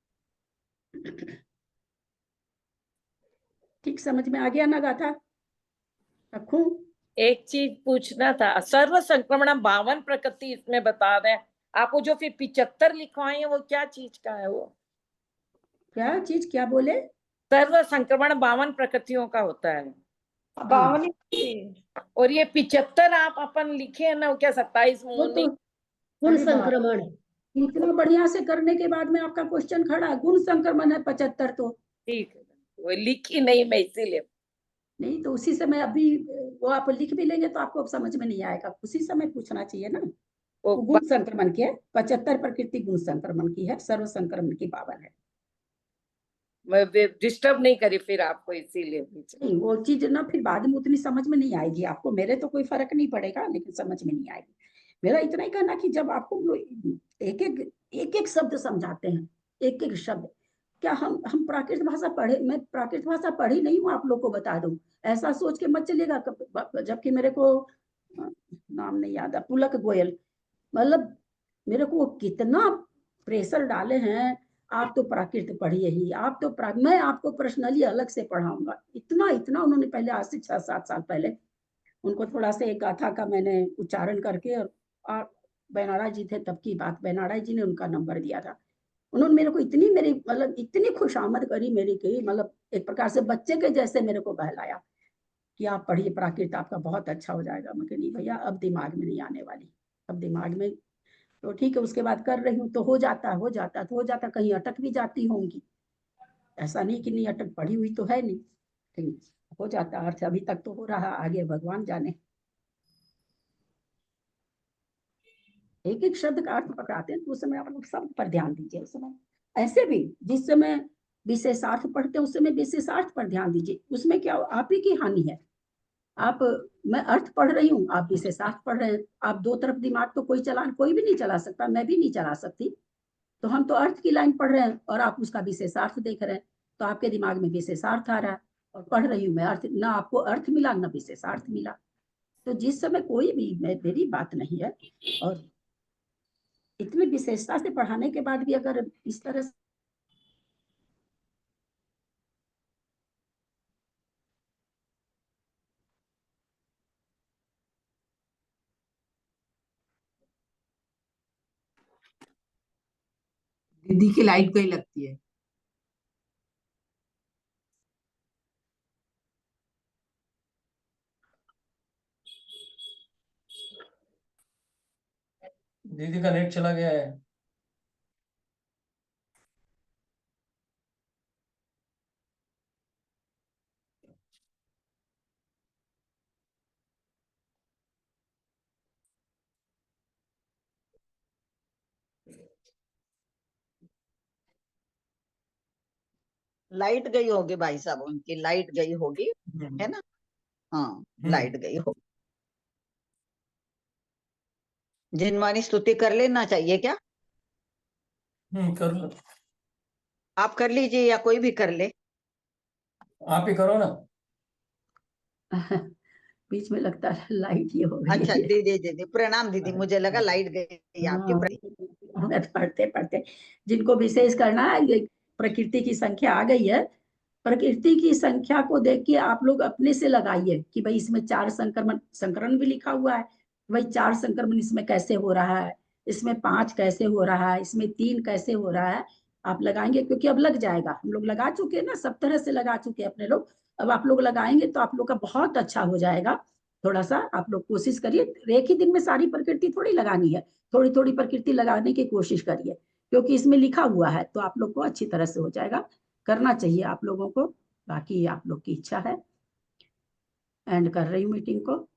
ठीक समझ में आ गया ना गाथा? रखूं? एक चीज पूछना था, सर्व संक्रमण 52 प्रकृति इसमें बता रहे हैं आपको, जो फिर 75 लिखवाए हैं वो क्या चीज का है? वो क्या चीज, क्या बोले? सर्व संक्रमण 52 प्रकृतियों का होता है। 52 और ये 75 आप अपन लिखे है ना, वो क्या 27 गुण संक्रमण। इतना बढ़िया से करने के बाद में आपका क्वेश्चन खड़ा, गुण संक्रमण है 75, तो ठीक है, वो लिखी नहीं मैं इसीलिए। नहीं तो उसी समय अभी वो आप लिख भी लेंगे तो आपको समझ में नहीं आएगा, उसी समय पूछना चाहिए ना। वो गुण संक्रमण की है, 75 प्रकृति गुण संक्रमण की है, सर्व संक्रमण की 52 है। मैं डिस्टर्ब नहीं करी फिर आपको, इसीलिए नहीं वो चीज ना फिर बाद में उतनी समझ में नहीं आएगी आपको। मेरे तो कोई फर्क नहीं पड़ेगा, लेकिन समझ में नहीं आएगी। मेरा इतना ही कहना कि जब आपको एक एक शब्द समझाते हैं, एक एक शब्द, क्या हम प्राकृत भाषा पढ़े? मैं प्राकृत भाषा पढ़ी नहीं हूँ, आप लोग को बता दूं, ऐसा सोच के मत चलिएगा। जबकि मेरे को नाम नहीं याद है, पुलक गोयल, मतलब मेरे को कितना प्रेशर डाले हैं, आप तो प्राकृत पढ़िए ही, आप तो मैं आपको पर्सनली अलग से पढ़ाऊंगा। इतना इतना उन्होंने पहले, आज से 6-7 साल पहले उनको थोड़ा सा एक गाथा का मैंने उच्चारण करके, और बेनाड़ा जी थे तब की बात, बेनाड़ा जी ने उनका नंबर दिया था। उन्होंने मेरे को इतनी, मेरी मतलब इतनी खुशामद करी मेरी की, मतलब एक प्रकार से बच्चे के जैसे मेरे को बहलाया कि आप पढ़िए प्राकृत, आपका बहुत अच्छा हो जाएगा। मैं नहीं भैया, अब दिमाग में नहीं आने वाली, अब दिमाग में तो ठीक है, उसके बाद कर रही हूँ तो हो जाता तो हो जाता, कहीं अटक भी जाती होंगी, ऐसा नहीं कि नहीं अटक, पढ़ी हुई तो है नहीं, लेकिन हो जाता अर्थ, अभी तक तो हो रहा, आगे भगवान जाने। एक एक शब्द का अर्थ पकड़ाते हैं तो उस समय आप लोग शब्द पर ध्यान दीजिए। उस समय ऐसे भी जिस समय विशेषार्थ पढ़ते हैं उस समय विशेषार्थ पर ध्यान दीजिए। उसमें क्या आप ही की हानि है। आप, मैं अर्थ पढ़ रही हूँ, आप विशेषार्थ पढ़ रहे हैं, आप दो तरफ दिमाग तो कोई भी नहीं चला सकता, मैं भी नहीं चला सकती। तो हम तो अर्थ की लाइन पढ़ रहे हैं और आप उसका विशेषार्थ देख रहे हैं, तो आपके दिमाग में विशेषार्थ आ रहा है और पढ़ रही हूँ मैं अर्थ, ना आपको अर्थ मिला ना विशेषार्थ मिला। तो जिस समय कोई भी, मेरी बात नहीं है, और इतनी विशेषता से पढ़ाने के बाद भी अगर इस तरह से दीदी की लाइट कहीं लगती है। दीदी का नेट चला गया है। लाइट गई होगी भाई साहब, उनकी लाइट गई होगी, है ना? हाँ, लाइट गई होगी। जिनवानी स्तुति कर लेना चाहिए क्या? कर लो, आप कर लीजिए या कोई भी कर ले। आप ही करो ना। बीच में लगता है लाइट ये हो गई अच्छा है। दीदी दीदी प्रणाम दीदी, मुझे लगा लाइट गई आपकी। मैं पढ़ते पढ़ते जिनको विशेष करना है, ये प्रकृति की संख्या आ गई है। प्रकृति की संख्या को देख के आप लोग अपने से लगाइए कि भाई इसमें 4 संकरण भी लिखा हुआ है, भाई 4 संक्रमण इसमें कैसे हो रहा है, इसमें 5 कैसे हो रहा है, इसमें 3 कैसे हो रहा है। आप लगाएंगे क्योंकि अब लग जाएगा, हम लोग लगा चुके हैं ना, सब तरह से लगा चुके हैं अपने लोग। अब आप लोग लगाएंगे तो आप लोग का बहुत अच्छा हो जाएगा। थोड़ा सा आप लोग कोशिश करिए, एक ही दिन में सारी प्रकृति थोड़ी लगानी है, थोड़ी थोड़ी प्रकृति लगाने की कोशिश करिए, क्योंकि इसमें लिखा हुआ है तो आप लोग को अच्छी तरह से हो जाएगा। करना चाहिए आप लोगों को, बाकी आप लोग की इच्छा है। एंड कर रही हूँ मीटिंग को।